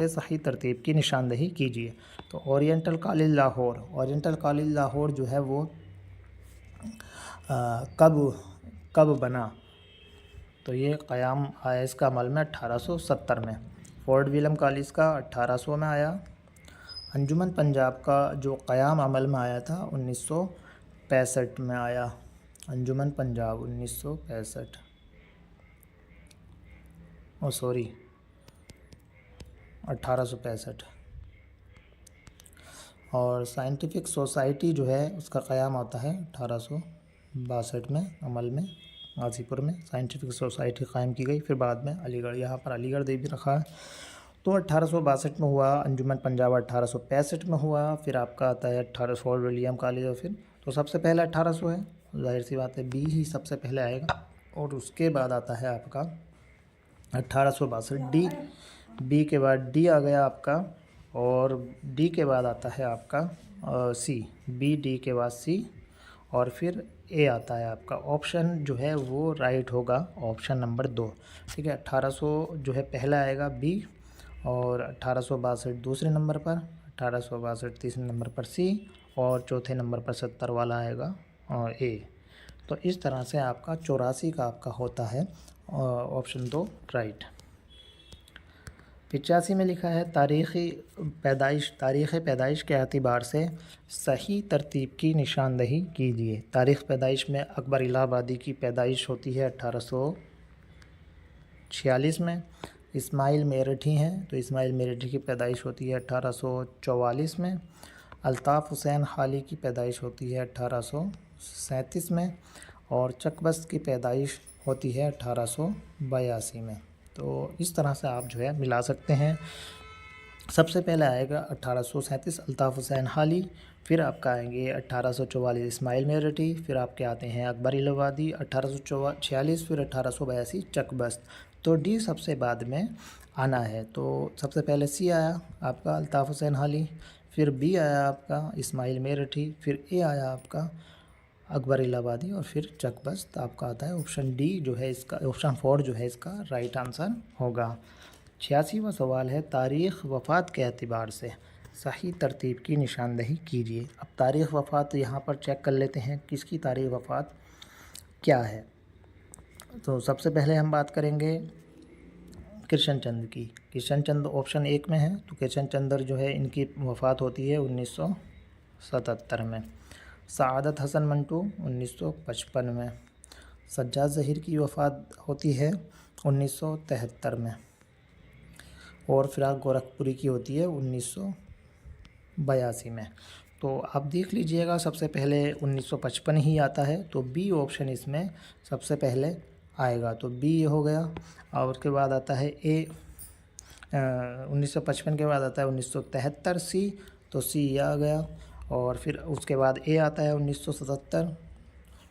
صحیح ترتیب کی نشاندہی کیجیے۔ تو اورینٹل کالج لاہور جو ہے وہ کب بنا؟ تو یہ قیام آیا اس کا عمل میں 1870 میں۔ فورٹ ولیم کالج کا 1800 میں آیا۔ انجمن پنجاب کا جو قیام عمل میں آیا تھا 1965 میں آیا، انجمن پنجاب 1965، 1865۔ اور سائنٹیفک سوسائٹی جو ہے اس کا قیام ہوتا ہے 1862 میں، عمل میں غازی پور میں سائنٹیفک سوسائٹی قائم کی گئی، پھر بعد میں علی گڑھ، یہاں پر علی گڑھ دے بھی رکھا ہے۔ تو 1862 میں ہوا انجمن پنجاب، 1865 میں ہوا، پھر آپ کا آتا ہے فورٹ ولیم کالج، اور پھر تو سب سے پہلے 1800 ہے، ظاہر سی بات ہے بی ہی سب سے پہلے آئے گا، اور اس کے بعد آتا ہے آپ کا 1862 ڈی، بی کے بعد ڈی آ گیا آپ کا، اور ڈی کے بعد آتا ہے آپ کا سی، بی ڈی کے بعد سی، اور پھر اے آتا ہے آپ کا. آپشن جو ہے وہ رائٹ ہوگا آپشن نمبر 2. ٹھیک ہے. 1800 جو ہے پہلا آئے گا بی، اور 1862 دوسرے نمبر پر، 1862 تیسرے نمبر پر سی، اور چوتھے نمبر پر 70 والا آئے گا اے. تو اس طرح سے آپ کا 84 کا آپ کا ہوتا ہے آپشن 2 رائٹ. 85 میں لکھا ہے تاریخ پیدائش کے اعتبار سے صحیح ترتیب کی نشاندہی کیجیے. تاریخ پیدائش میں اکبر الہ آبادی کی پیدائش ہوتی ہے 1846 میں. اسماعیل میرٹھی ہیں تو اسماعیل میرٹھی کی پیدائش ہوتی ہے 1844 میں. الطاف حسین حالی کی پیدائش ہوتی ہے 1837 میں، اور چک بست کی پیدائش ہوتی ہے 1882 میں. تو اس طرح سے آپ جو ہے ملا سکتے ہیں. سب سے پہلے آئے گا 1837 الطاف حسین حالی، پھر آپ کا آئیں گے 1844 اسماعیل میرٹھی، پھر آپ کے آتے ہیں اکبر الہ آبادی 1846، پھر 1882 چک بست. تو ڈی سب سے بعد میں آنا ہے. تو سب سے پہلے سی آیا آپ کا الطاف حسین حالی، پھر بی آیا آپ کا اسماعیل میرٹھی، پھر اے آیا آپ کا اکبر الہ آبادی، اور پھر چک بست آپ کا آتا ہے. آپشن ڈی جو ہے اس کا، آپشن 4 جو ہے اس کا رائٹ آنسر ہوگا. 86واں سوال ہے تاریخ وفات کے اعتبار سے صحیح ترتیب کی نشاندہی کیجیے. اب تاریخ وفات یہاں پر چیک کر لیتے ہیں کس کی تاریخ وفات کیا ہے. تو سب سے پہلے ہم بات کریں گے کرشن چندر کی. کرشن چندر آپشن 1 میں ہے، تو کرشن چندر جو ہے ان کی وفات ہوتی ہے 1977 میں. سعادت حسن منٹو 1955 میں. سجاد ظہیر کی وفات ہوتی ہے 1973 میں، اور فراق گورکھپوری کی ہوتی ہے 1982 میں. تو آپ دیکھ لیجئے گا سب سے پہلے 1955 ہی آتا ہے، تو بی آپشن اس میں سب سے پہلے آئے گا. تو بی ہو گیا، اور اس کے بعد آتا ہے اے. 1955 کے بعد آتا ہے 1973 سی، تو سی یہ آ گیا، اور پھر اس کے بعد اے آتا ہے 1977.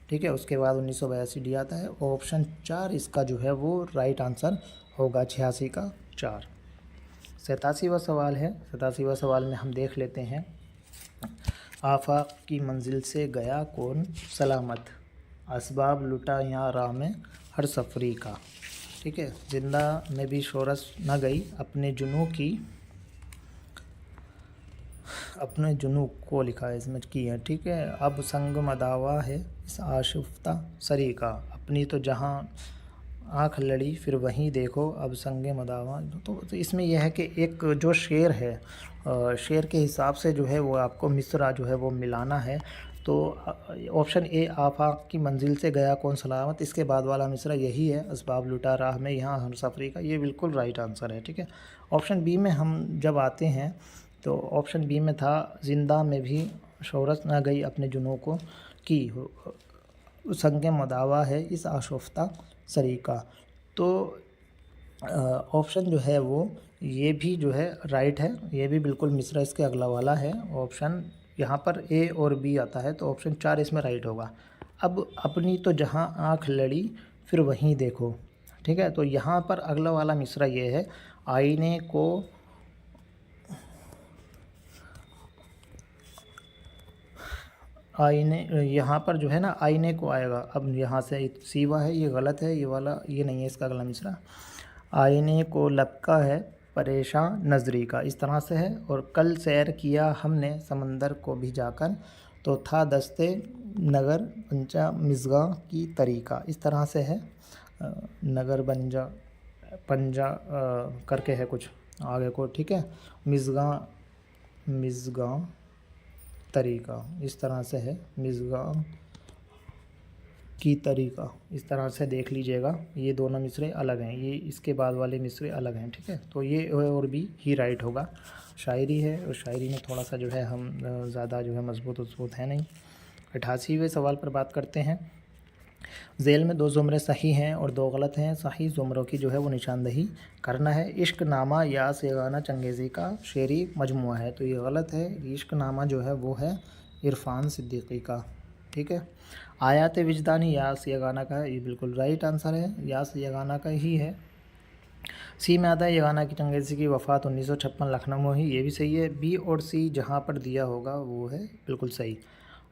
ٹھیک ہے. اس کے بعد 1982 ڈی آتا ہے. آپشن 4 اس کا جو ہے وہ رائٹ آنسر ہوگا 86 کا 4. 87واں سوال ہے. 87واں سوال میں ہم دیکھ لیتے ہیں آفاق کی منزل سے گیا کون سلامت، اسباب لٹا یہاں راہ میں ہر سفری کا. ٹھیک ہے. زندہ میں بھی شورش نہ گئی اپنے جنوں کو لکھا ہے اس میں کی ہے. ٹھیک ہے. اب سنگ مداوا ہے اس آشفتہ سری کا، اپنی تو جہاں آنکھ لڑی پھر وہیں دیکھو اب سنگ مداوا. تو اس میں یہ ہے کہ ایک جو شعر ہے، شعر کے حساب سے جو ہے وہ آپ کو مصرع جو ہے وہ ملانا ہے. تو آپشن اے آفاق کی منزل سے گیا کون سلامت، اس کے بعد والا مصرع یہی ہے اسباب لٹا راہ میں یہاں ہم سفری کا. یہ بالکل رائٹ آنسر ہے. ٹھیک ہے. آپشن بی میں ہم جب آتے ہیں تو آپشن بی میں تھا زندہ میں بھی شورش نہ گئی اپنے جنوں کو کی، سنگ مداوا ہے اس آشفتہ سری کا. تو آپشن جو ہے وہ یہ بھی جو ہے رائٹ ہے، یہ بھی بالکل مصرع اس کے اگلا والا ہے. آپشن یہاں پر اے اور بی آتا ہے، تو آپشن 4 اس میں رائٹ ہوگا. اب اپنی تو جہاں آنکھ لڑی پھر وہیں دیکھو. ٹھیک ہے. تو یہاں پر اگلا والا مصرع یہ ہے آئینے کو یہاں پر جو ہے نا آئینے کو آئے گا. اب یہاں سے سیوا ہے، یہ غلط ہے، یہ والا یہ نہیں ہے اس کا اگلا مصرع. آئینے کو لپکا ہے پریشاں نظری کا، اس طرح سے ہے. اور کل سیر کیا ہم نے سمندر کو بھی جا کر، تو تھا دستے نگر بنجا مژگاں کی طریقہ، اس طرح سے ہے. نگر بنجا پنجا کر کے ہے کچھ آگے کو. ٹھیک ہے. مژگاں طریقہ اس طرح سے ہے، مژگاں کی طریقہ اس طرح سے دیکھ لیجئے گا. یہ دونوں مصرے الگ ہیں، یہ اس کے بعد والے مصرے الگ ہیں. ٹھیک ہے. تو یہ اور بھی ہی رائٹ ہوگا. شاعری ہے، اور شاعری میں تھوڑا سا جو ہے ہم زیادہ جو ہے مضبوط ہے نہیں. 88ویں سوال پر بات کرتے ہیں. ذیل میں 2 زمرے صحیح ہیں اور 2 غلط ہیں. صحیح زمروں کی جو ہے وہ نشاندہی کرنا ہے. عشق نامہ یاس یگانہ چنگیزی کا شعری مجموعہ ہے، تو یہ غلط ہے. عشق نامہ جو ہے وہ ہے عرفان صدیقی کا. ٹھیک ہے. آیات وجدانی یاس یگانہ کا ہے، یہ بالکل رائٹ آنسر ہے، یاس یگانہ کا ہی ہے. سی میں آتا ہے یگانہ کی چنگیزی کی وفات 1956 لکھنؤ میں ہوئی، یہ بھی صحیح ہے. بی اور سی جہاں پر دیا ہوگا وہ ہے بالکل صحیح.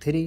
3।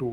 2,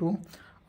2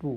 2।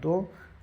2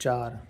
4,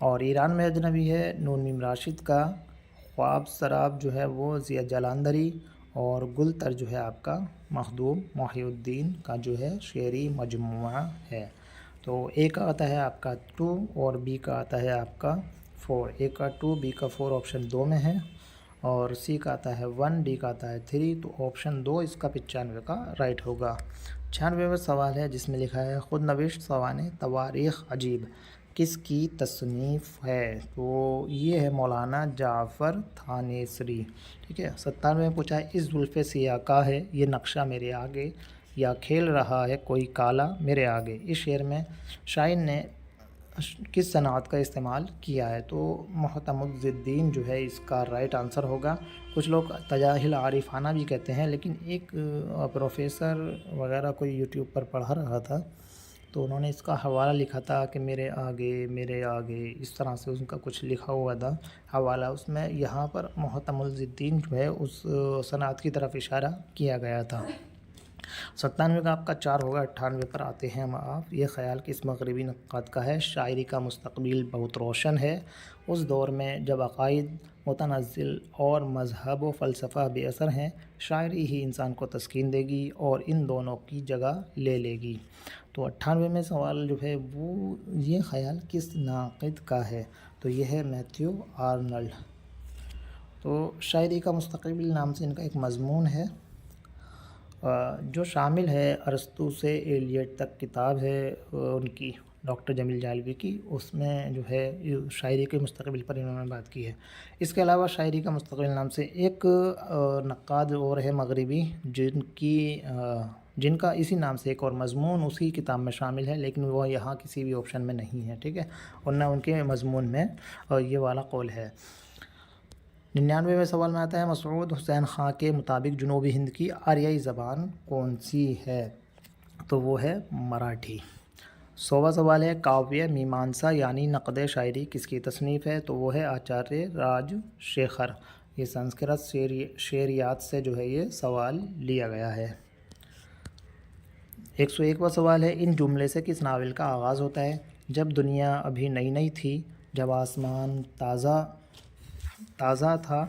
اور ایران میں اجنبی ہے نون میم راشد کا خواب سراب جو ہے وہ ضیاء جالندھری، اور گلتر جو ہے آپ کا مخدوم محی الدین کا جو ہے شعری مجموعہ ہے۔ تو اے کا آتا ہے آپ کا 2 اور بی کا آتا ہے آپ کا 4۔ اے کا 2 بی کا 4 آپشن 2 میں ہے، اور سی کا آتا ہے 1 ڈی کا آتا ہے 3، تو آپشن 2 اس کا 95 کا رائٹ ہوگا۔ 96واں سوال ہے جس میں لکھا ہے خود نوشت سوانح تواریخ عجیب کس کی تصنیف ہے؟ تو یہ ہے مولانا جعفر تھانیسری، ٹھیک ہے۔ 97 میں پوچھا ہے اس زلف سیاہ کا ہے یہ نقشہ میرے آگے، یا کھیل رہا ہے کوئی کالا میرے آگے۔ اس شعر میں شاعر نے کس صنعت کا استعمال کیا ہے؟ تو محتم الدین جو ہے اس کا رائٹ آنسر ہوگا۔ کچھ لوگ تجاہل عارفانہ بھی کہتے ہیں، لیکن ایک پروفیسر وغیرہ کوئی یوٹیوب پر پڑھا رہا تھا تو انہوں نے اس کا حوالہ لکھا تھا کہ میرے آگے میرے آگے، اس طرح سے ان کا کچھ لکھا ہوا تھا حوالہ، اس میں یہاں پر محتم الدین جو ہے اس صنعت کی طرف اشارہ کیا گیا تھا۔ 97 کا آپ کا 4 ہوگا۔ 98 پر آتے ہیں ہم آپ۔ یہ خیال کس مغربی نقاد کا ہے؟ شاعری کا مستقبل بہت روشن ہے اس دور میں جب عقائد متنزل اور مذہب و فلسفہ بے اثر ہیں، شاعری ہی انسان کو تسکین دے گی اور ان دونوں کی جگہ لے لے گی۔ تو 98 میں سوال جو ہے وہ یہ خیال کس ناقد کا ہے؟ تو یہ ہے میتھیو آرنلڈ۔ تو شاعری کا مستقبل نام سے ان کا ایک مضمون ہے جو شامل ہے ارسطو سے ایلیٹ تک کتاب ہے ان کی ڈاکٹر جمیل جالوی کی، اس میں جو ہے شاعری کے مستقبل پر انہوں نے بات کی ہے۔ اس کے علاوہ شاعری کا مستقبل نام سے ایک نقاد اور ہے مغربی جن کا اسی نام سے ایک اور مضمون اسی کتاب میں شامل ہے، لیکن وہ یہاں کسی بھی آپشن میں نہیں ہے، ٹھیک ہے، اور نہ ان کے مضمون میں یہ والا قول ہے۔ 99ویں سوال میں آتا ہے مسعود حسین خان کے مطابق جنوبی ہند کی آریائی زبان کون سی ہے؟ تو وہ ہے مراٹھی۔ 100واں سوال ہے کاویہ میمانسا یعنی نقد شاعری کس کی تصنیف ہے؟ تو وہ ہے آچاریہ راج شیکھر۔ یہ سنسکرت شعریات سے جو ہے یہ سوال لیا گیا ہے۔ 101واں سوال ہے ان جملے سے کس ناول کا آغاز ہوتا ہے؟ جب دنیا ابھی نئی نئی تھی، جب آسمان تازہ تھا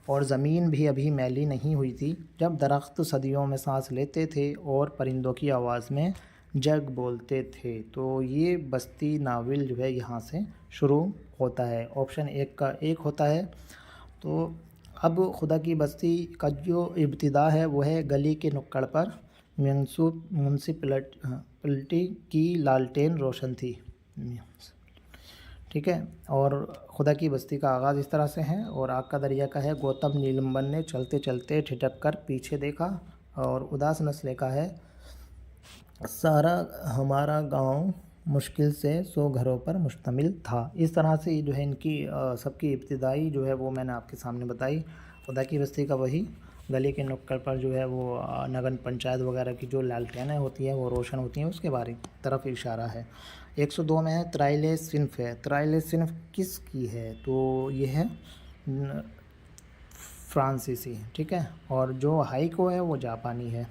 اور زمین بھی ابھی میلی نہیں ہوئی تھی، جب درخت صدیوں میں سانس لیتے تھے اور پرندوں کی آواز میں جگ بولتے تھے۔ تو یہ بستی ناول جو ہے یہاں سے شروع ہوتا ہے۔ آپشن 1 کا 1 ہوتا ہے۔ تو اب خدا کی بستی کا جو ابتدا ہے وہ ہے گلی کے نکڑ پر میونسپلٹی کی لالٹین روشن تھی، ٹھیک ہے، اور خدا کی بستی کا آغاز اس طرح سے ہے۔ اور آگ کا دریا کا ہے گوتم نیلمبن نے چلتے چلتے ٹھٹک کر پیچھے دیکھا، اور اداس نسلے کا ہے سارا ہمارا گاؤں مشکل سے 100 گھروں پر مشتمل تھا۔ اس طرح سے جو ہے ان کی سب کی ابتدائی جو ہے وہ میں نے آپ کے سامنے بتائی۔ خدا کی بستی کا وہی گلی کے نکڑ پر جو ہے وہ نگر پنچایت وغیرہ کی جو لالٹینیں ہوتی ہیں وہ روشن ہوتی ہیں، اس کے بارے طرف اشارہ ہے۔ 102 میں ہے ترائل صنف ہے۔ ترائل صنف کس کی ہے؟ تو یہ ہے فرانسیسی، ٹھیک ہے، اور جو ہائیکو ہے وہ جاپانی ہے۔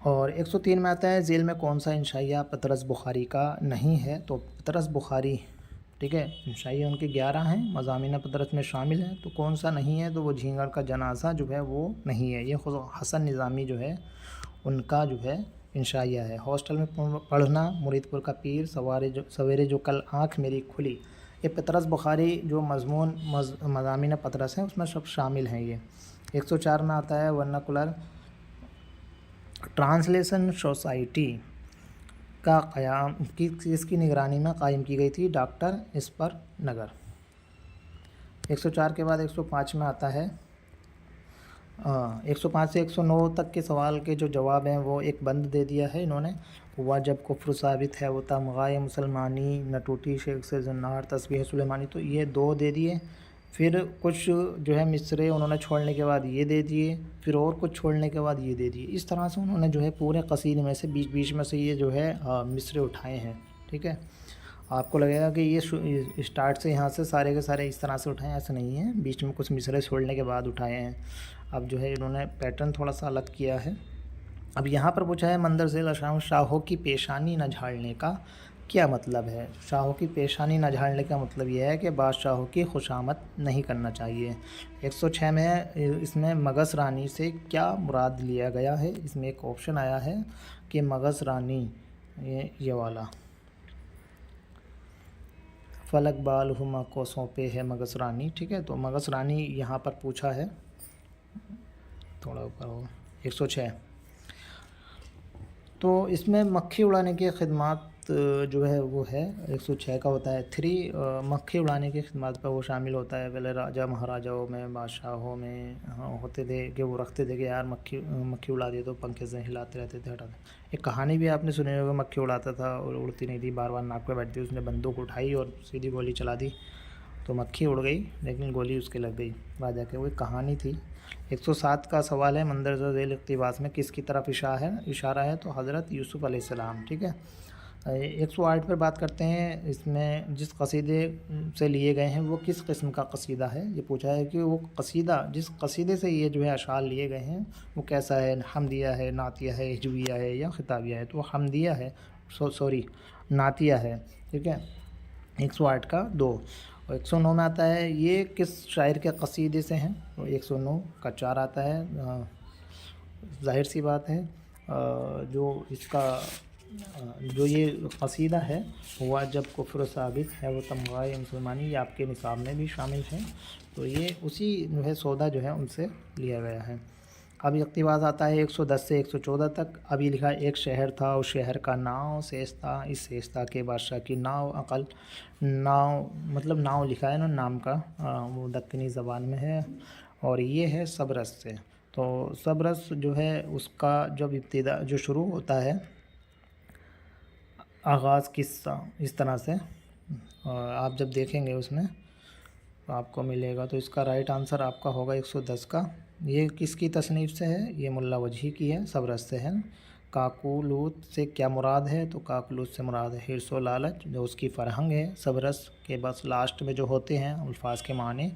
اور 103 میں آتا ہے ذیل میں کون سا انشائیہ پطرس بخاری کا نہیں ہے؟ تو پطرس بخاری، ٹھیک ہے، انشائیہ ان کے 11 ہیں، مضامین پطرس میں شامل ہیں، تو کون سا نہیں ہے؟ تو وہ جھینگڑ کا جنازہ جو ہے وہ نہیں ہے۔ یہ حسن نظامی جو ہے ان کا جو ہے انشائیہ ہے۔ ہاسٹل میں پڑھنا، مرید پور کا پیر، سویرے جو کل آنکھ میری کھلی، یہ پطرس بخاری جو مضامین پطرس ہیں اس میں سب شامل ہیں یہ۔ 104 میں آتا ہے ورناکولر ٹرانسلیشن سوسائٹی کا قیام کس کی نگرانی میں قائم کی گئی تھی؟ ڈاکٹر اسپر نگر۔ 104 کے بعد 105 میں آتا ہے 105 سے 109 تک کے سوال کے جو جواب ہیں وہ ایک بند دے دیا ہے انہوں نے۔ ہوا جب کفر ثابت ہے وہ تمغائے مسلمانی، نہ ٹوٹی شیخ سے زنار تسبیح سلیمانی، تو یہ 2 دے دیے۔ پھر کچھ جو ہے مصرے انہوں نے چھوڑنے کے بعد یہ دے دیے، پھر اور کچھ چھوڑنے کے بعد یہ دے دیے۔ اس طرح سے انہوں نے جو ہے پورے قصیدے میں سے بیچ میں سے یہ جو ہے مصرے اٹھائے ہیں، ٹھیک ہے۔ آپ کو لگے گا کہ یہ اسٹارٹ سے یہاں سے سارے کے سارے اس طرح سے اٹھائے ہیں، ایسا نہیں ہے، بیچ میں کچھ مصرے چھوڑنے کے بعد اٹھائے ہیں۔ اب جو ہے انہوں نے پیٹرن تھوڑا سا الگ کیا ہے۔ اب یہاں پر پوچھا ہے مندر ذیل اشعار شاہوں کی پیشانی نہ جھاڑنے کا کیا مطلب ہے؟ شاہوں کی پیشانی نہ جھاڑنے کا مطلب یہ ہے کہ بادشاہوں کی خوشامد نہیں کرنا چاہیے۔ 106 میں اس میں مگس رانی سے کیا مراد لیا گیا ہے؟ اس میں ایک آپشن آیا ہے کہ مگس رانی، یہ والا فلک بال ہما کو سونپے ہے مگس رانی، ٹھیک ہے، تو مگس رانی یہاں پر پوچھا ہے، تھوڑا اوپر ہو 106۔ تو اس میں مکھی اڑانے کی خدمات جو ہے وہ ہے 106 کا ہوتا ہے 3، مکھی اڑانے کی خدمات پر وہ شامل ہوتا ہے۔ پہلے راجہ مہاراجاؤں میں، بادشاہوں میں ہوتے تھے کہ وہ رکھتے تھے کہ یار مکھی اڑا دے تو پنکھے سے ہلاتے رہتے تھے، ہٹاتے۔ ایک کہانی بھی آپ نے سنی ہوگی، مکھی اڑاتا تھا اور اڑتی نہیں تھی، بار بار ناک پہ بیٹھتی، اس نے بندوق اٹھائی اور سیدھی گولی چلا دی تو مکھی اڑ گئی لیکن گولی اس کے لگ گئی راجا کے، وہ ایک کہانی تھی۔ 107 کا سوال ہے، مندرجہ ذیل اقتباس میں کس کی طرف اشارہ ہے؟ تو حضرت یوسف علیہ السلام، ٹھیک ہے۔ 108 پر بات کرتے ہیں، اس میں جس قصیدے سے لیے گئے ہیں وہ کس قسم کا قصیدہ ہے؟ یہ پوچھا ہے کہ وہ قصیدہ، جس قصیدے سے یہ جو ہے اشعار لیے گئے ہیں وہ کیسا ہے؟ حمدیہ ہے، نعتیہ ہے، ہجویہ ہے یا خطابیہ ہے؟ تو وہ حمدیہ ہے، نعتیہ ہے، ٹھیک ہے۔ 108 کا 2۔ اور 109 میں آتا ہے یہ کس شاعر کے قصیدے سے ہیں؟ 109 کا 4 آتا ہے۔ ظاہر سی بات ہے جو اس کا جو یہ قصیدہ ہے ہوا جب کفر ثابت ہے وہ تمغائے مسلمانی، یہ آپ کے نصاب میں بھی شامل ہے، تو یہ اسی جو ہے سودا جو ہے ان سے لیا گیا ہے۔ اب اقتباس آتا ہے 110 سے 114 تک۔ ابھی لکھا ہے ایک شہر تھا، اس شہر کا ناؤ سیستہ، اس سیستہ کے بادشاہ کی ناؤ عقل۔ ناؤ مطلب ناؤ لکھا ہے نا نام کا، وہ دکنی زبان میں ہے اور یہ ہے سبرس سے۔ تو سبرس جو ہے اس کا جب ابتدا جو شروع ہوتا ہے آغاز قصہ اس طرح سے، اور آپ جب دیکھیں گے اس میں تو آپ کو ملے گا، تو اس کا رائٹ آنسر آپ کا ہوگا 110 کا۔ یہ کس کی تصنیف سے ہے؟ یہ ملا وجہی کی ہے، سبرس سے ہے۔ کاکولوت سے کیا مراد ہے؟ تو کاکولوت سے مراد ہے حرص و لالچ، جو اس کی فرہنگ ہے۔ سبرس کے بس لاسٹ میں جو ہوتے ہیں الفاظ کے معنی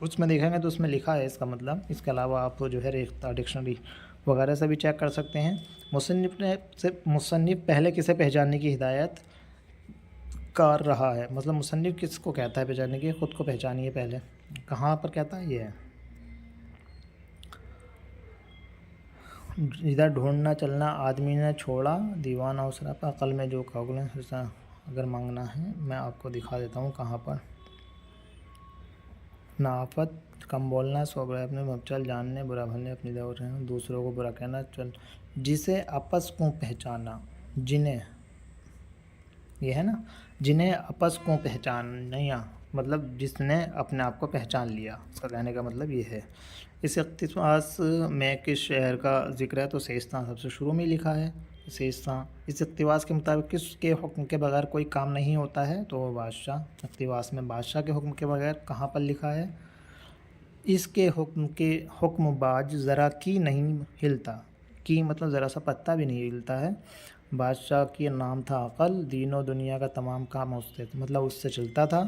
اس میں دیکھیں گے تو اس میں لکھا ہے اس کا مطلب۔ اس کے علاوہ آپ جو ہے ریختہ ڈکشنری وغیرہ سے بھی چیک کر سکتے ہیں۔ مصنف پہلے کسے پہچاننے کی ہدایت کار رہا ہے؟ مطلب مصنف کس کو کہتا ہے پہچاننے کی؟ خود کو پہچانیے پہلے، کہاں پر کہتا ہے؟ یہ ہے ادھر ڈھونڈنا چلنا آدمی نے چھوڑا، دیوانہ اسرا پر عقل میں جو کاغلیں حصہ اگر مانگنا ہے میں آپ کو دکھا دیتا ہوں کہاں پر۔ نافت کم بولنا، سو برا اپنے مبچل جاننے، برا بھلنے اپنی دور رہنا، دوسروں کو برا کہنا، چل جسے آپس کو پہچانا، جنہیں یہ ہے نا جنہیں آپس کو پہچانیا، مطلب جس نے اپنے آپ کو پہچان لیا، اس کا کہنے کا مطلب یہ ہے۔ اس اقتباس میں کس شہر کا ذکر ہے؟ تو سیستان سب سے شروع میں لکھا ہے سیستان۔ اس اقتباس کے مطابق کس کے حکم کے بغیر کوئی کام نہیں ہوتا ہے؟ تو بادشاہ۔ اقتباس میں بادشاہ کے حکم کے بغیر کہاں پر لکھا ہے؟ اس کے حکم باج ذرا کی نہیں ہلتا، کی مطلب ذرا سا پتہ بھی نہیں ہلتا ہے۔ بادشاہ کی نام تھا عقل، دین و دنیا کا تمام کام اس سے مطلب اس سے چلتا تھا،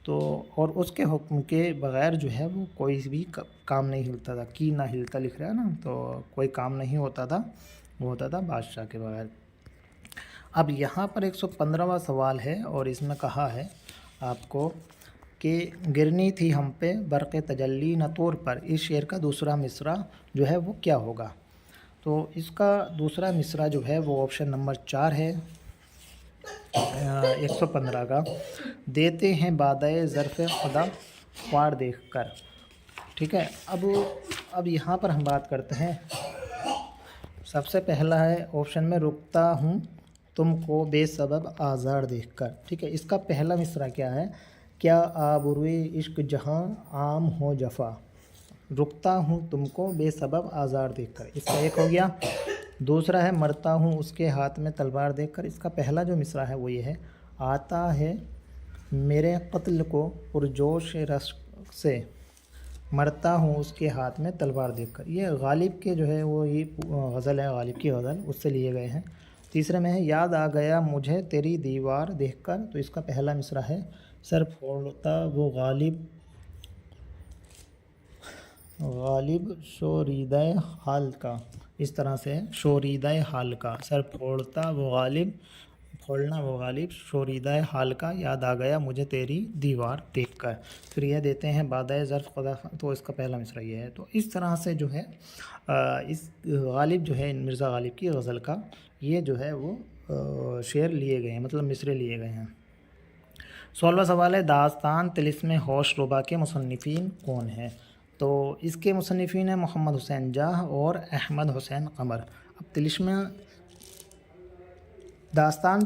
تو اور اس کے حکم کے بغیر جو ہے وہ کوئی بھی کام نہیں ہلتا تھا، کی نہ ہلتا لکھ رہا ہے نا، تو کوئی کام نہیں ہوتا تھا، وہ ہوتا تھا بادشاہ کے بغیر۔ اب یہاں پر 115واں سوال ہے اور اس میں کہا ہے آپ کو کہ گرنی تھی ہم پہ برق تجلی نہ طور پر، اس شعر کا دوسرا مصرع جو ہے وہ کیا ہوگا؟ تو اس کا دوسرا مصرع جو ہے وہ آپشن نمبر 4 ہے 115 کا، دیتے ہیں بادۂ ظرف خدا خوار دیکھ کر، ٹھیک ہے۔ اب یہاں پر ہم بات کرتے ہیں، سب سے پہلا ہے آپشن میں رکتا ہوں تم کو بے سبب آزار دیکھ کر، ٹھیک ہے۔ اس کا پہلا مصرع کیا ہے؟ کیا آبروئے عشق جہاں عام ہو جفا، رکتا ہوں تم کو بے سبب آزار دیکھ کر، اس کا ایک ہو گیا۔ دوسرا ہے مرتا ہوں اس کے ہاتھ میں تلوار دیکھ کر، اس کا پہلا جو مصرع ہے وہ یہ ہے، آتا ہے میرے قتل کو پرجوش رشک سے، مرتا ہوں اس کے ہاتھ میں تلوار دیکھ کر، یہ غالب کے جو ہے وہ یہ غزل ہے، غالب کی غزل، اس سے لیے گئے ہیں۔ تیسرے میں ہے یاد آ گیا مجھے تیری دیوار دیکھ کر، تو اس کا پہلا مصرع ہے سر پھوڑتا وہ غالب شوریدہ حال کا، اس طرح سے شوریدہ حال کا، سر پھوڑتا وہ غالب کھولنا وہ غالب شوریدہ حال کا، یاد آ گیا مجھے تیری دیوار دیکھ کر۔ پھر یہ دیتے ہیں بادۂ ظرف خدا، تو اس کا پہلا مصرع یہ ہے۔ تو اس طرح سے جو ہے اس غالب جو ہے مرزا غالب کی غزل کا یہ جو ہے وہ شعر لیے گئے ہیں، مطلب مصرے لیے گئے ہیں۔ 16واں سوال ہے، داستان طلسم ہوش ربا کے مصنفین کون ہیں؟ تو اس کے مصنفین ہیں محمد حسین جاہ اور احمد حسین قمر۔ اب داستان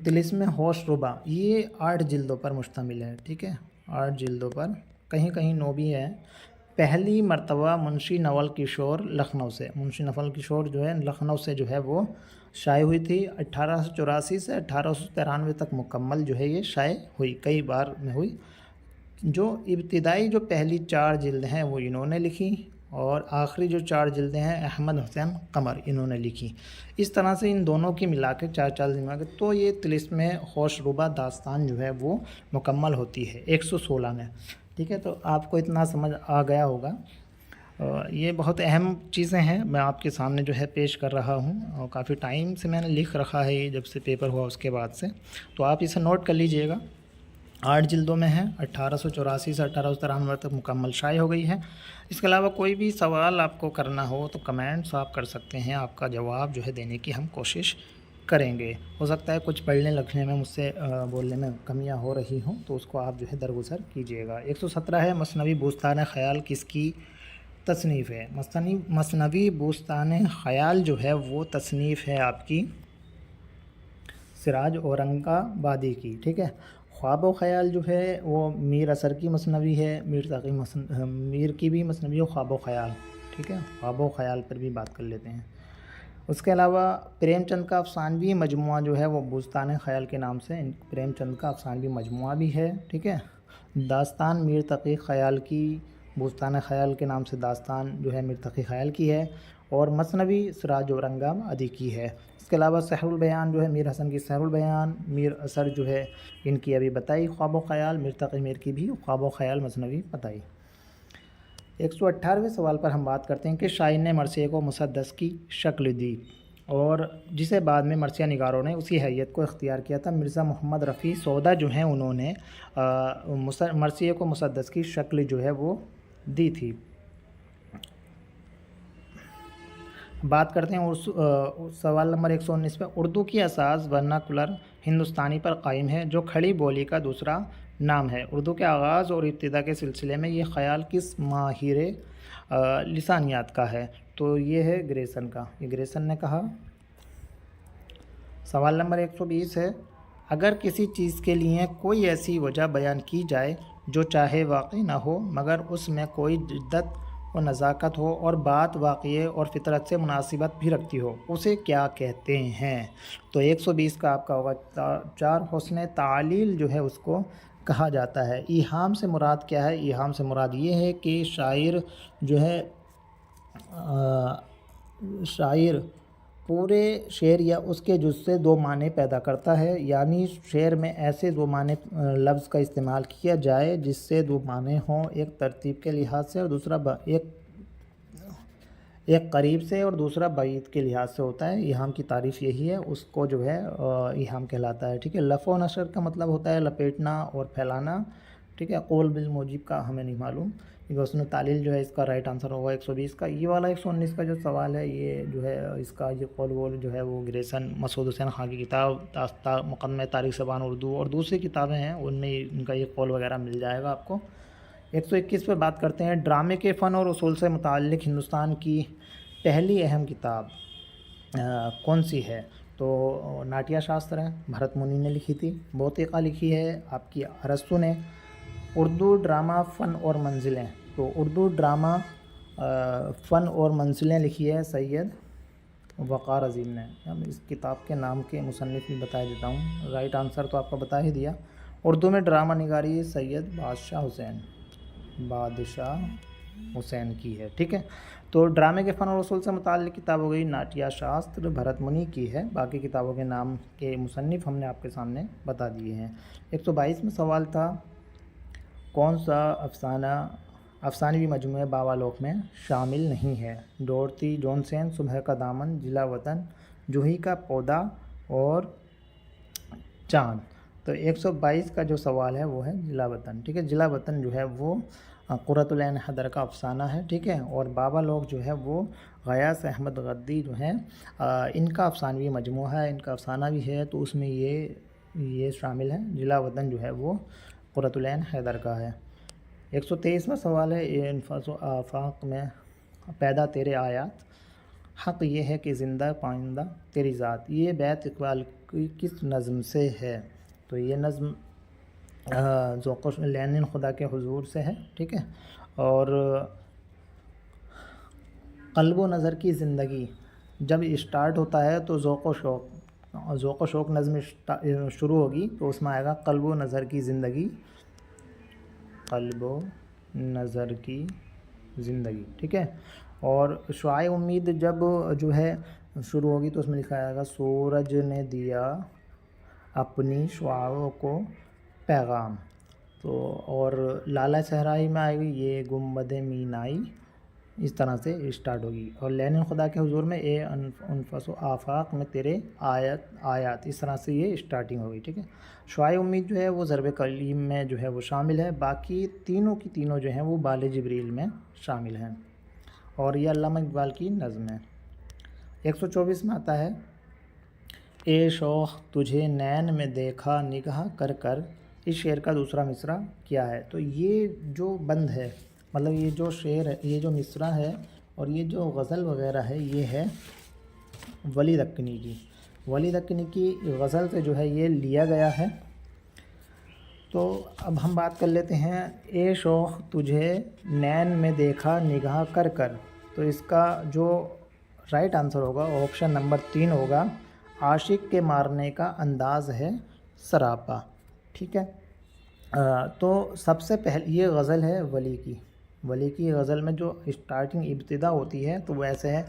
طلسم ہوش ربا یہ 8 جلدوں پر مشتمل ہے، ٹھیک ہے، 8 جلدوں پر، کہیں کہیں 9 بھی ہے۔ پہلی مرتبہ منشی نول کشور لکھنؤ سے، منشی نول کشور جو ہے لکھنؤ سے جو ہے وہ شائع ہوئی تھی۔ 1884 سے 1893 تک مکمل جو ہے یہ شائع ہوئی، کئی بار میں ہوئی۔ جو ابتدائی جو پہلی 4 جلد ہیں وہ انہوں نے لکھی، اور آخری جو 4 جلدیں ہیں احمد حسین قمر انہوں نے لکھی۔ اس طرح سے ان دونوں کی ملا کے 4 جلد ملا کے تو یہ طلسم ہوش ربا داستان جو ہے وہ مکمل ہوتی ہے 116 میں، ٹھیک ہے۔ تو آپ کو اتنا سمجھ آ گیا ہوگا۔ یہ بہت اہم چیزیں ہیں، میں آپ کے سامنے جو ہے پیش کر رہا ہوں، اور کافی ٹائم سے میں نے لکھ رکھا ہے یہ، جب سے پیپر ہوا اس کے بعد سے، تو آپ اسے نوٹ کر لیجئے گا۔ 8 جلدوں میں ہے، 1884 سے 1893 تک مکمل شائع ہو گئی ہے۔ اس کے علاوہ کوئی بھی سوال آپ کو کرنا ہو تو کمنٹس آپ کر سکتے ہیں، آپ کا جواب جو ہے دینے کی ہم کوشش کریں گے۔ ہو سکتا ہے کچھ پڑھنے لکھنے میں مجھ سے بولنے میں کمیاں ہو رہی ہوں، تو اس کو آپ جو ہے درگزر کیجیے گا۔ 117 ہے، مثنوی بوستان خیال کس کی تصنیف ہے؟ مثنوی بوستان خیال جو ہے وہ تصنیف ہے آپ کی سراج اورنگ آبادی کی، ٹھیک ہے۔ خواب و خیال جو ہے وہ میر اثر کی مثنوی ہے، میر کی بھی مثنوی ہے خواب و خیال، ٹھیک ہے۔ خواب و خیال پر بھی بات کر لیتے ہیں۔ اس کے علاوہ پریم چند کا افسانوی مجموعہ جو ہے وہ بوستان خیال کے نام سے پریم چند کا افسانوی مجموعہ بھی ہے، ٹھیک ہے۔ داستان میر تقی خیال کی بوستان خیال کے نام سے داستان جو ہے میر تقی خیال کی ہے، اور مثنوی سراج اورنگ آبادی کی ہے۔ اس کے علاوہ سحر البیان جو ہے میر حسن کی سحر البیان، میر اثر جو ہے ان کی ابھی بتائی خواب و خیال، میر تقی میر کی بھی خواب و خیال مثنوی بتائی۔ 118ویں سوال پر ہم بات کرتے ہیں کہ شاعر نے مرثیے کو مسدس کی شکل دی، اور جسے بعد میں مرثیہ نگاروں نے اسی حیت کو اختیار کیا تھا۔ مرزا محمد رفیع سودا جو ہیں انہوں نے مرثیے کو مسدس کی شکل جو ہے وہ دی تھی۔ بات کرتے ہیں سوال نمبر 119 پہ، اردو کی اساس ورناکولر ہندوستانی پر قائم ہے جو کھڑی بولی کا دوسرا نام ہے۔ اردو کے آغاز اور ابتدا کے سلسلے میں یہ خیال کس ماہر لسانیات کا ہے؟ تو یہ ہے گریسن کا، یہ گریسن نے کہا۔ سوال نمبر 120 ہے، اگر کسی چیز کے لیے کوئی ایسی وجہ بیان کی جائے جو چاہے واقع نہ ہو مگر اس میں کوئی جدت و نزاکت ہو اور بات واقعے اور فطرت سے مناسبت بھی رکھتی ہو، اسے کیا کہتے ہیں؟ تو 120 کا آپ کا ہوگا 4 حسن تعلیل جو ہے اس کو کہا جاتا ہے۔ ایہام سے مراد کیا ہے؟ ایہام سے مراد یہ ہے کہ شاعر جو ہے شاعر پورے شعر یا اس کے جز سے 2 معنی پیدا کرتا ہے، یعنی شعر میں ایسے 2 معنی لفظ کا استعمال کیا جائے جس سے 2 معنی ہوں، ایک ترتیب کے لحاظ سے اور دوسرا ایک قریب سے اور دوسرا بعید کے لحاظ سے ہوتا ہے۔ ایہام کی تعریف یہی ہے، اس کو جو ہے ایہام کہلاتا ہے، ٹھیک ہے۔ لف و نشر کا مطلب ہوتا ہے لپیٹنا اور پھیلانا، ٹھیک ہے۔ قول بالموجب کا ہمیں نہیں معلوم، حسن تعلیل جو ہے اس کا رائٹ آنسر ہوگا 120 کا۔ یہ والا 119 کا جو سوال ہے یہ جو ہے اس کا یہ قول جو ہے وہ گریسن مسعود حسین خان کی کتاب مقدمہ تاریخ زبان اردو اور دوسری کتابیں ہیں ان میں ان کا یہ قول وغیرہ مل جائے گا آپ کو۔ 121 پہ بات کرتے ہیں، ڈرامے کے فن اور اصول سے متعلق ہندوستان کی پہلی اہم کتاب کون سی ہے؟ تو ناٹیہ شاستر ہے، بھرت منی نے لکھی تھی۔ بوتیقہ لکھی ہے آپ کی ارسطو نے۔ اردو ڈرامہ فن اور منزلیں، تو اردو ڈرامہ فن اور منزلیں لکھی ہے سید وقار عظیم نے۔ اس کتاب کے نام کے مصنف بھی بتا دیتا ہوں، رائٹ آنسر تو آپ کو بتا ہی دیا۔ اردو میں ڈرامہ نگاری سید بادشاہ حسین کی ہے، ٹھیک ہے۔ تو ڈرامے کے فن اور اصول سے متعلق کتاب ہو گئی ناٹیہ شاستر، بھرت منی کی ہے۔ باقی کتابوں کے نام کے مصنف ہم نے آپ کے سامنے بتا دیے ہیں۔ 122 میں سوال تھا، کون سا افسانوی مجموعہ باوالوک میں شامل نہیں ہے؟ ڈورتھی جونسن، صبح کا دامن، جلا وطن، جوہی کا پودا اور چاند۔ تو 122 کا جو سوال ہے وہ ہے ضلع وطن، ٹھیک ہے۔ ضلع وطن جو ہے وہ قرۃ العین حیدر کا افسانہ ہے، ٹھیک ہے۔ اور بابا لوگ جو ہے وہ غیاث احمد غدی جو ہیں ان کا افسانوی مجموعہ ہے، ان کا افسانہ بھی ہے، تو اس میں یہ شامل ہے۔ ضلع وطن جو ہے وہ قرۃ العین حیدر کا ہے۔ 123واں سوال ہے اے انفاس و آفاق میں پیدا تیرے آیات، حق یہ ہے کہ زندہ پائندہ تیری ذات۔ یہ بیت اقبال کی کس نظم سے ہے؟ تو یہ نظم ذوق لینن خدا کے حضور سے ہے، ٹھیک ہے۔ اور قلب و نظر کی زندگی جب اسٹارٹ ہوتا ہے تو ذوق و شوق نظم شروع ہوگی تو اس میں آئے گا قلب و نظر کی زندگی، قلب و نظر کی زندگی، ٹھیک ہے۔ اور شعاع امید جب جو ہے شروع ہوگی تو اس میں لکھا جائے گا سورج نے دیا اپنی شعاعوں کو پیغام۔ تو اور لالہ صحرائی میں آئے گی یہ گنبد مینائی، اس طرح سے اسٹارٹ ہوگی۔ اور لینن خدا کے حضور میں اے انفس و آفاق میں تیرے آیات، اس طرح سے یہ اسٹارٹنگ ہوگی، ٹھیک ہے۔ شعاع امید جو ہے وہ ضرب کلیم میں جو ہے وہ شامل ہے، باقی تینوں کی تینوں جو ہیں وہ بال جبریل میں شامل ہیں، اور یہ علامہ اقبال کی نظم ہے۔ 124 میں آتا ہے اے شوخ تجھے نین میں دیکھا نگاہ کر کر، اس شعر کا دوسرا مصرع کیا ہے؟ تو یہ جو بند ہے، مطلب یہ جو شعر ہے، یہ جو مصرع ہے اور یہ جو غزل وغیرہ ہے، یہ ہے ولی دکنی کی۔ ولی دکنی کی غزل سے جو ہے یہ لیا گیا ہے۔ تو اب ہم بات کر لیتے ہیں اے شوخ تجھے نین میں دیکھا نگاہ کر کر، تو اس کا جو رائٹ آنسر ہوگا آپشن نمبر 3 ہوگا، عاشق کے مارنے کا انداز ہے سراپا، ٹھیک ہے۔ تو سب سے پہلے یہ غزل ہے ولی کی غزل میں جو اسٹارٹنگ ابتدا ہوتی ہے تو وہ ایسے ہے،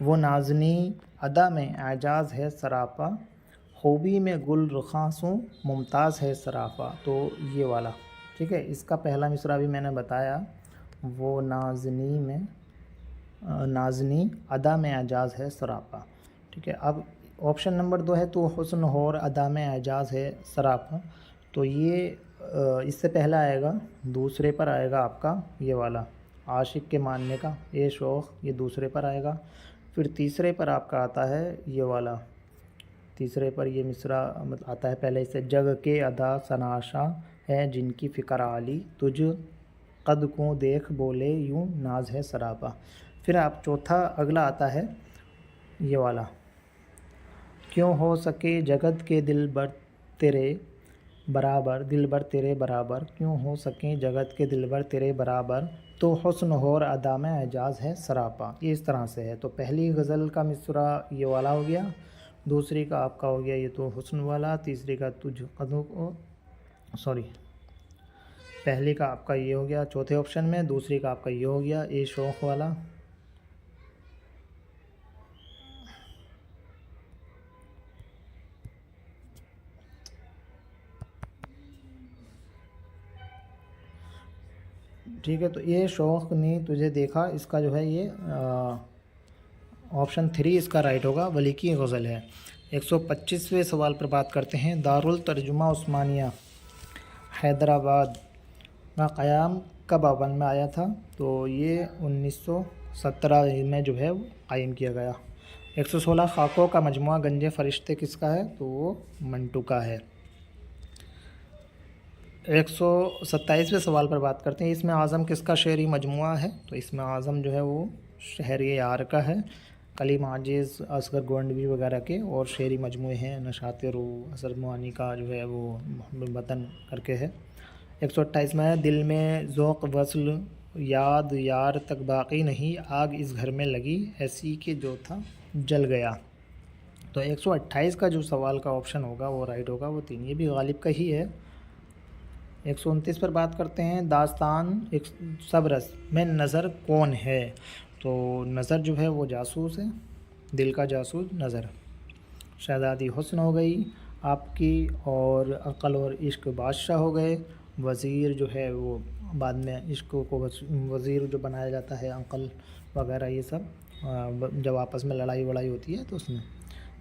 وہ نازنی ادا میں اعجاز ہے سراپا، خوبی میں گل رخاں سوں ممتاز ہے سراپا، تو یہ والا، ٹھیک ہے۔ اس کا پہلا مصرع بھی میں نے بتایا، وہ نازنی ادا میں اعجاز ہے سراپا، ٹھیک ہے۔ اب آپشن نمبر 2 ہے تو حسن ہور ادا میں اعجاز ہے سراپا، تو یہ اس سے پہلا آئے گا، دوسرے پر آئے گا آپ کا یہ والا عاشق کے ماننے کا اے شوخ، یہ دوسرے پر آئے گا۔ پھر تیسرے پر آپ کا آتا ہے یہ والا، تیسرے پر یہ مصرع آتا ہے پہلے سے، جگ کے ادا سناشا ہے جن کی فکر عالی، تجھ قد کو دیکھ بولے یوں ناز ہے سراپا۔ پھر آپ چوتھا اگلا آتا ہے یہ والا، کیوں ہو سکے جگت کے دل بر تیرے برابر، کیوں ہو سکیں جگت کے دل بر تیرے برابر، تو حسن ہور ادا میں اعجاز ہے سراپا، یہ اس طرح سے ہے۔ تو پہلی غزل کا مصرع یہ والا ہو گیا، دوسری کا آپ کا ہو گیا یہ تو حسن والا، تیسری کا پہلی کا آپ کا یہ ہو گیا چوتھے آپشن میں، دوسری کا آپ کا یہ ہو گیا اے شوخ والا۔ ٹھیک ہے، تو یہ شوق نے تجھے دیکھا، اس کا جو ہے یہ آپشن 3 اس کا رائٹ ہوگا، ولی کی غزل ہے۔ 125ویں سوال پر بات کرتے ہیں، دارالترجمہ عثمانیہ حیدرآباد کا قیام کب آباد میں آیا تھا؟ تو یہ 1917 میں جو ہے قائم کیا گیا۔ 116 خاکوں کا مجموعہ گنج فرشتے کس کا ہے؟ تو وہ منٹو کا ہے۔ 127ویں سوال پر بات کرتے ہیں، اسم اعظم کس کا شعری مجموعہ ہے؟ تو اسم اعظم جو ہے وہ شہر یار کا ہے، کلیم عاجز اصغر گونڈوی وغیرہ کے اور شعری مجموعے ہیں، نشاط روح اسد معانی کا جو ہے وہ محب وطن کر کے ہے۔ 128 میں دل میں ذوق وصل یاد یار تک باقی نہیں، آگ اس گھر میں لگی ایسی کہ جو تھا جل گیا۔ تو 128 کا جو سوال کا آپشن ہوگا وہ رائٹ ہوگا، وہ 3، یہ بھی غالب کا ہی ہے۔ 129 پر بات کرتے ہیں، داستان صبرس میں نظر کون ہے؟ تو نظر جو ہے وہ جاسوس ہے، دل کا جاسوس نظر۔ شہزادی حسن ہو گئی آپ کی، اور عقل اور عشق بادشاہ ہو گئے، وزیر جو ہے وہ بعد میں عشق کو وزیر جو بنایا جاتا ہے، عقل وغیرہ یہ سب جب آپس میں لڑائی وڑائی ہوتی ہے تو اس میں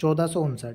1459,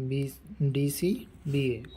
DC BA,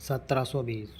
1720,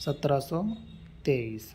1723,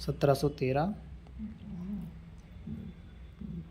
1713,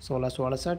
1668,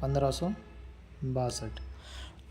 1562।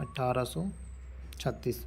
1836,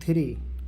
3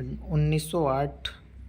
1908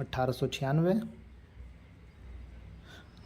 1896,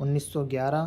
1911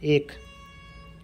1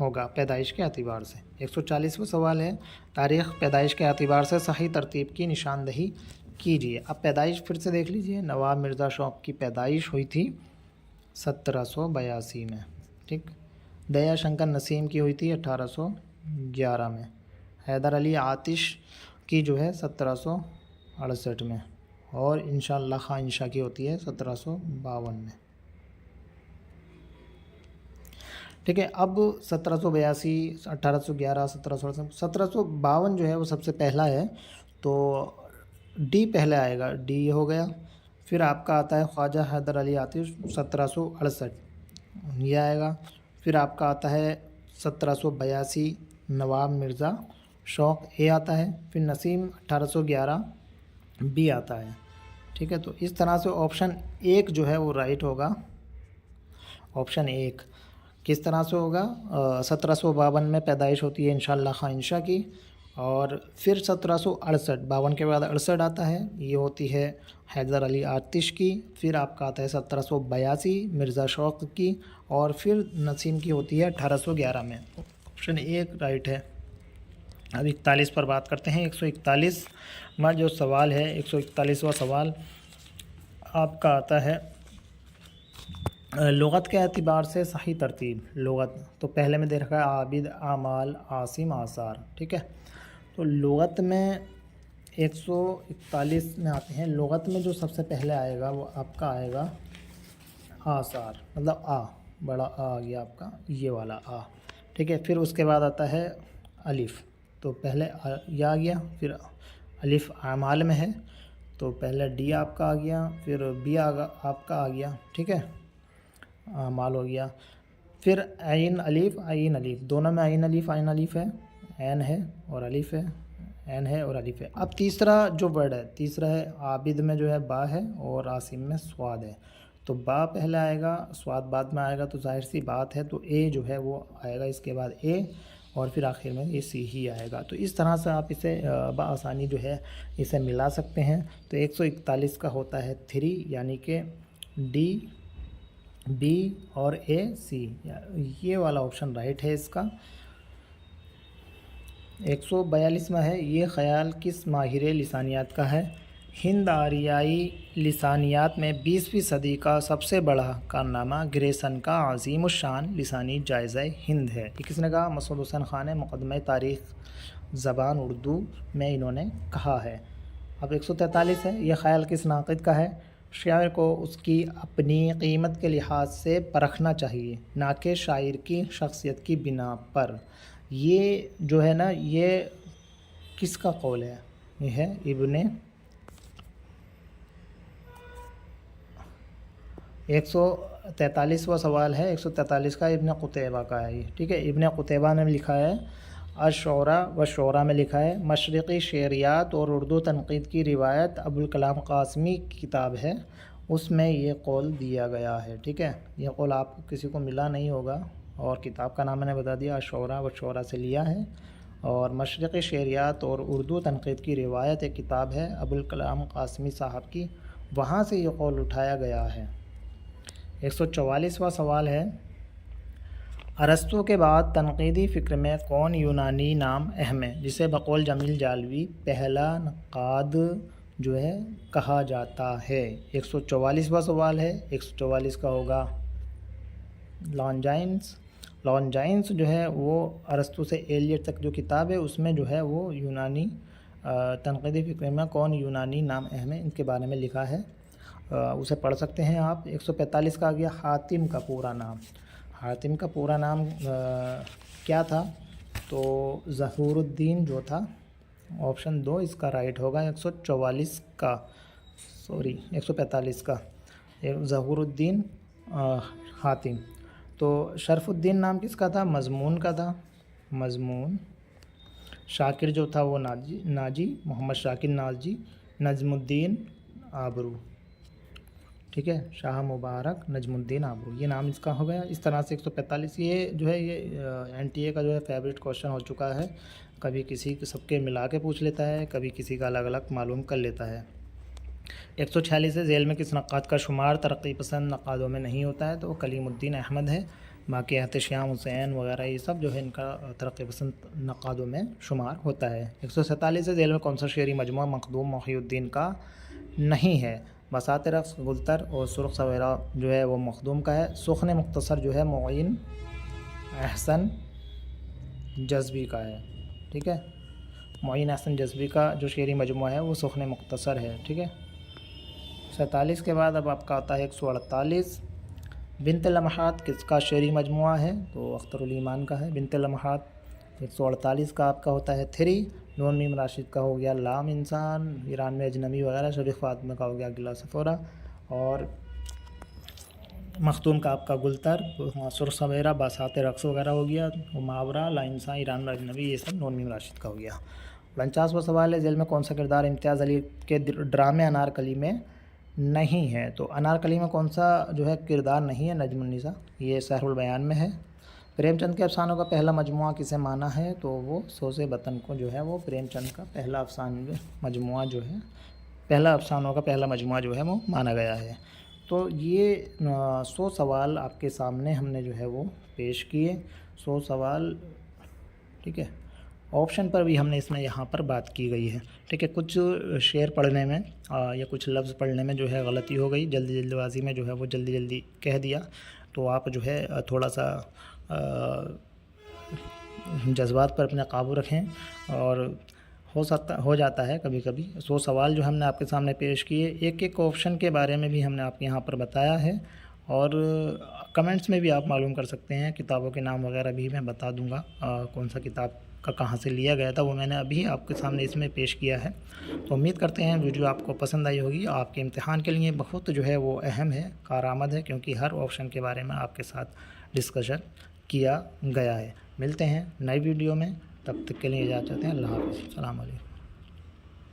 ہوگا پیدائش کے اعتبار سے۔ 140واں سوال ہے تاریخ پیدائش کے اعتبار سے صحیح ترتیب کی نشاندہی کیجیے۔ اب پیدائش پھر سے دیکھ لیجئے، نواب مرزا شوق کی پیدائش ہوئی تھی 1782 میں، ٹھیک۔ دیا شنکر نسیم کی ہوئی تھی 1811 میں۔ حیدر علی آتش کی جو ہے 1768 میں، اور انشاءاللہ خان انشا کی ہوتی ہے 1752 میں، ٹھیک ہے۔ اب 1782، 1811، 1752 جو ہے وہ سب سے پہلا ہے، تو ڈی پہلے آئے گا، ڈی ہو گیا۔ پھر آپ کا آتا ہے خواجہ حیدر علی آتش 1768، یہ آئے گا۔ پھر آپ کا آتا ہے 1782 نواب مرزا شوق، اے آتا ہے۔ پھر نسیم 1811 بی آتا ہے، ٹھیک ہے۔ تو اس طرح سے آپشن 1 جو ہے وہ رائٹ ہوگا۔ آپشن 1 کس طرح سے ہوگا؟ 1752 میں پیدائش ہوتی ہے انشاءاللہ خان انشا کی، اور پھر 1768، 52 کے بعد 68 آتا ہے، یہ ہوتی ہے حیدر علی آتش کی۔ پھر آپ کا آتا ہے 1782 مرزا شوق کی، اور پھر نسیم کی ہوتی ہے 1811 میں۔ آپشن 1 رائٹ ہے۔ اب 41 پر بات کرتے ہیں۔ 141واں جو سوال ہے، 141واں سوال آپ کا آتا ہے لغت کے اعتبار سے صحیح ترتیب۔ لغت تو پہلے میں دے رکھا ہے عابد، اعمال، عاصم، آثار، ٹھیک ہے۔ تو لغت میں 141 میں آتے ہیں، لغت میں جو سب سے پہلے آئے گا وہ آپ کا آئے گا آثار، مطلب آ، بڑا آ گیا آپ کا، یہ والا آ، ٹھیک ہے۔ پھر اس کے بعد آتا ہے الف، تو پہلے یہ آ گیا، پھر الف اعمال میں ہے تو پہلے ڈی آپ کا آ گیا، پھر بی آپ کا آ گیا، ٹھیک ہے، اعمال ہو گیا۔ پھر عین الف، عین الف، دونوں میں عین الف ہے، عین ہے اور الف ہے، عین ہے اور الف ہے۔ اب تیسرا جو ورڈ ہے، تیسرا ہے عابد میں جو ہے با ہے، اور عاصم میں سواد ہے، تو با پہلے آئے گا، سواد بعد میں آئے گا، تو ظاہر سی بات ہے تو اے جو ہے وہ آئے گا اس کے بعد اے، اور پھر آخر میں یہ سی ہی آئے گا۔ تو اس طرح سے آپ اسے بآسانی جو ہے اسے ملا سکتے ہیں۔ تو 141 کا ہوتا ہے 3، یعنی کہ ڈی، بی اور اے، سی، یہ والا آپشن رائٹ ہے اس کا۔ 142 میں ہے یہ خیال کس ماہر لسانیات کا ہے؟ ہند آریائی لسانیات میں 20ویں صدی کا سب سے بڑا کارنامہ گریسن کا عظیم الشان لسانی جائزہ ہند ہے۔ یہ کس نے کہا؟ مسعود حسین خان نے مقدمہ تاریخ زبان اردو میں انہوں نے کہا ہے۔ اب 143 ہے یہ خیال کس ناقد کا ہے؟ شاعر کو اس کی اپنی قیمت کے لحاظ سے پرکھنا چاہیے، نہ کہ شاعر کی شخصیت کی بنا پر۔ یہ جو ہے نا، یہ کس کا قول ہے؟ یہ ہے ابن 143واں سوال ہے، 143 کا ابن قتیبہ کا ہے، ٹھیک ہے۔ ابن قتیبہ نے لکھا ہے الشعراء والشعراء میں لکھا ہے مشرقی شعریات اور اردو تنقید کی روایت، ابوالکلام قاسمی کی کتاب ہے، اس میں یہ قول دیا گیا ہے، ٹھیک ہے۔ یہ قول آپ کو کسی کو ملا نہیں ہوگا، اور کتاب کا نام میں نے بتا دیا، الشعراء والشعراء سے لیا ہے، اور مشرقی شعریات اور اردو تنقید کی روایت ایک کتاب ہے ابوالکلام قاسمی صاحب کی، وہاں سے یہ قول اٹھایا گیا ہے۔ 144واں سوال ہے ارسطو کے بعد تنقیدی فکر میں کون یونانی نام اہم ہے جسے بقول جمیل جالوی پہلا نقاد جو ہے کہا جاتا ہے؟ 144واں سوال ہے، 144 کا ہوگا لانجائنس۔ لانجائنس جو ہے وہ ارسطو سے ایلیٹ تک جو کتاب ہے اس میں جو ہے وہ یونانی تنقیدی فکر میں کون یونانی نام اہم ہے ان کے بارے میں لکھا ہے، اسے پڑھ سکتے ہیں آپ۔ 145 کا آ گیا حاتم کا پورا نام۔ حاتم کا پورا نام کیا تھا؟ تو ظہور الدین جو تھا، آپشن 2 اس کا رائٹ ہوگا۔ 144 کا 145 کا ظہور الدین حاتم۔ تو شرف الدین نام کس کا تھا؟ مضمون کا تھا، مضمون۔ شاکر جو تھا وہ ناجی، محمد شاکر ناجی۔ نجم الدین آبرو، ٹھیک ہے، شاہ مبارک نجم الدین آبرو، یہ نام اس کا ہو گیا۔ اس طرح سے 145 یہ جو ہے یہ NTA کا جو ہے فیوریٹ کوشچن ہو چکا ہے، کبھی کسی سب کے ملا کے پوچھ لیتا ہے، کبھی کسی کا الگ الگ معلوم کر لیتا ہے۔ 146 ہے ذیل میں کس نقاد کا شمار ترقی پسند نقادوں میں نہیں ہوتا ہے؟ تو وہ کلیم الدین احمد ہے. باقی احتشام حسین وغیرہ یہ سب جو ہے ان کا ترقی پسند نقادوں میں شمار ہوتا ہے. 147 ہے ذیل میں کون سا شعری مجموعہ مخدوم محی الدین کا نہیں ہے؟ بساط رقص، گلتر اور سرخ سویرا جو ہے وہ مخدوم کا ہے. سخن مختصر جو ہے معین احسن جذبی کا ہے. ٹھیک ہے، معین احسن جذبی کا جو شعری مجموعہ ہے وہ سخن مختصر ہے. ٹھیک ہے. 47 کے بعد اب آپ کا آتا ہے 148. بنت لمحات کس کا شعری مجموعہ ہے؟ تو اختر الایمان کا ہے بنت لمحات. 148 کا آپ کا ہوتا ہے 3. نون میم راشد کا ہو گیا لام انسان، ایران میں اجنبی وغیرہ. شریف فاطمہ کا ہو گیا گلا صفورہ. اور مختوم کا آپ کا گلتر، سرخ سویرا، باسات رقص وغیرہ ہو گیا. محاورہ، لا انسان، ایران میں اجنبی، یہ سب نون میم راشد کا ہو گیا. 49واں سوال ہے ذیل میں کون سا کردار امتیاز علی کے ڈرامے انارکلی میں نہیں ہے؟ تو انارکلی میں کون سا جو ہے کردار نہیں ہے؟ نجم النساء، یہ سحر البیان میں ہے. پریم چند کے افسانوں کا پہلا مجموعہ کسے مانا ہے؟ تو وہ سوز وطن کو جو ہے وہ پریم چند کا پہلا مجموعہ جو ہے افسانوں کا پہلا مجموعہ جو ہے وہ مانا گیا ہے. تو یہ 100 سوال آپ کے سامنے ہم نے جو ہے وہ پیش کیے. 100 سوال. ٹھیک ہے. آپشن پر بھی ہم نے اس میں یہاں پر بات کی گئی ہے. ٹھیک ہے. کچھ شعر پڑھنے میں یا کچھ لفظ پڑھنے میں جو ہے غلطی ہو گئی، جلدی بازی میں جو ہے وہ جلدی کہہ دیا. تو آپ جو ہے تھوڑا سا جذبات پر اپنا قابو رکھیں. اور ہو جاتا ہے کبھی کبھی. 100 سوال جو ہم نے آپ کے سامنے پیش کیے، ایک آپشن کے بارے میں بھی ہم نے آپ کے یہاں پر بتایا ہے. اور کمنٹس میں بھی آپ معلوم کر سکتے ہیں. کتابوں کے نام وغیرہ بھی میں بتا دوں گا، کون سا کتاب کا کہاں سے لیا گیا تھا وہ میں نے ابھی آپ کے سامنے اس میں پیش کیا ہے. تو امید کرتے ہیں ویڈیو آپ کو پسند آئی ہوگی. آپ کے امتحان کے لیے بہت جو ہے وہ اہم ہے، کارآمد ہے، کیونکہ ہر آپشن کے بارے میں آپ کے ساتھ ڈسکشن کیا گیا ہے. ملتے ہیں نئی ویڈیو میں، تب تک کے لیے اجازت چاہتے ہیں. اللہ حافظ. السلام علیکم.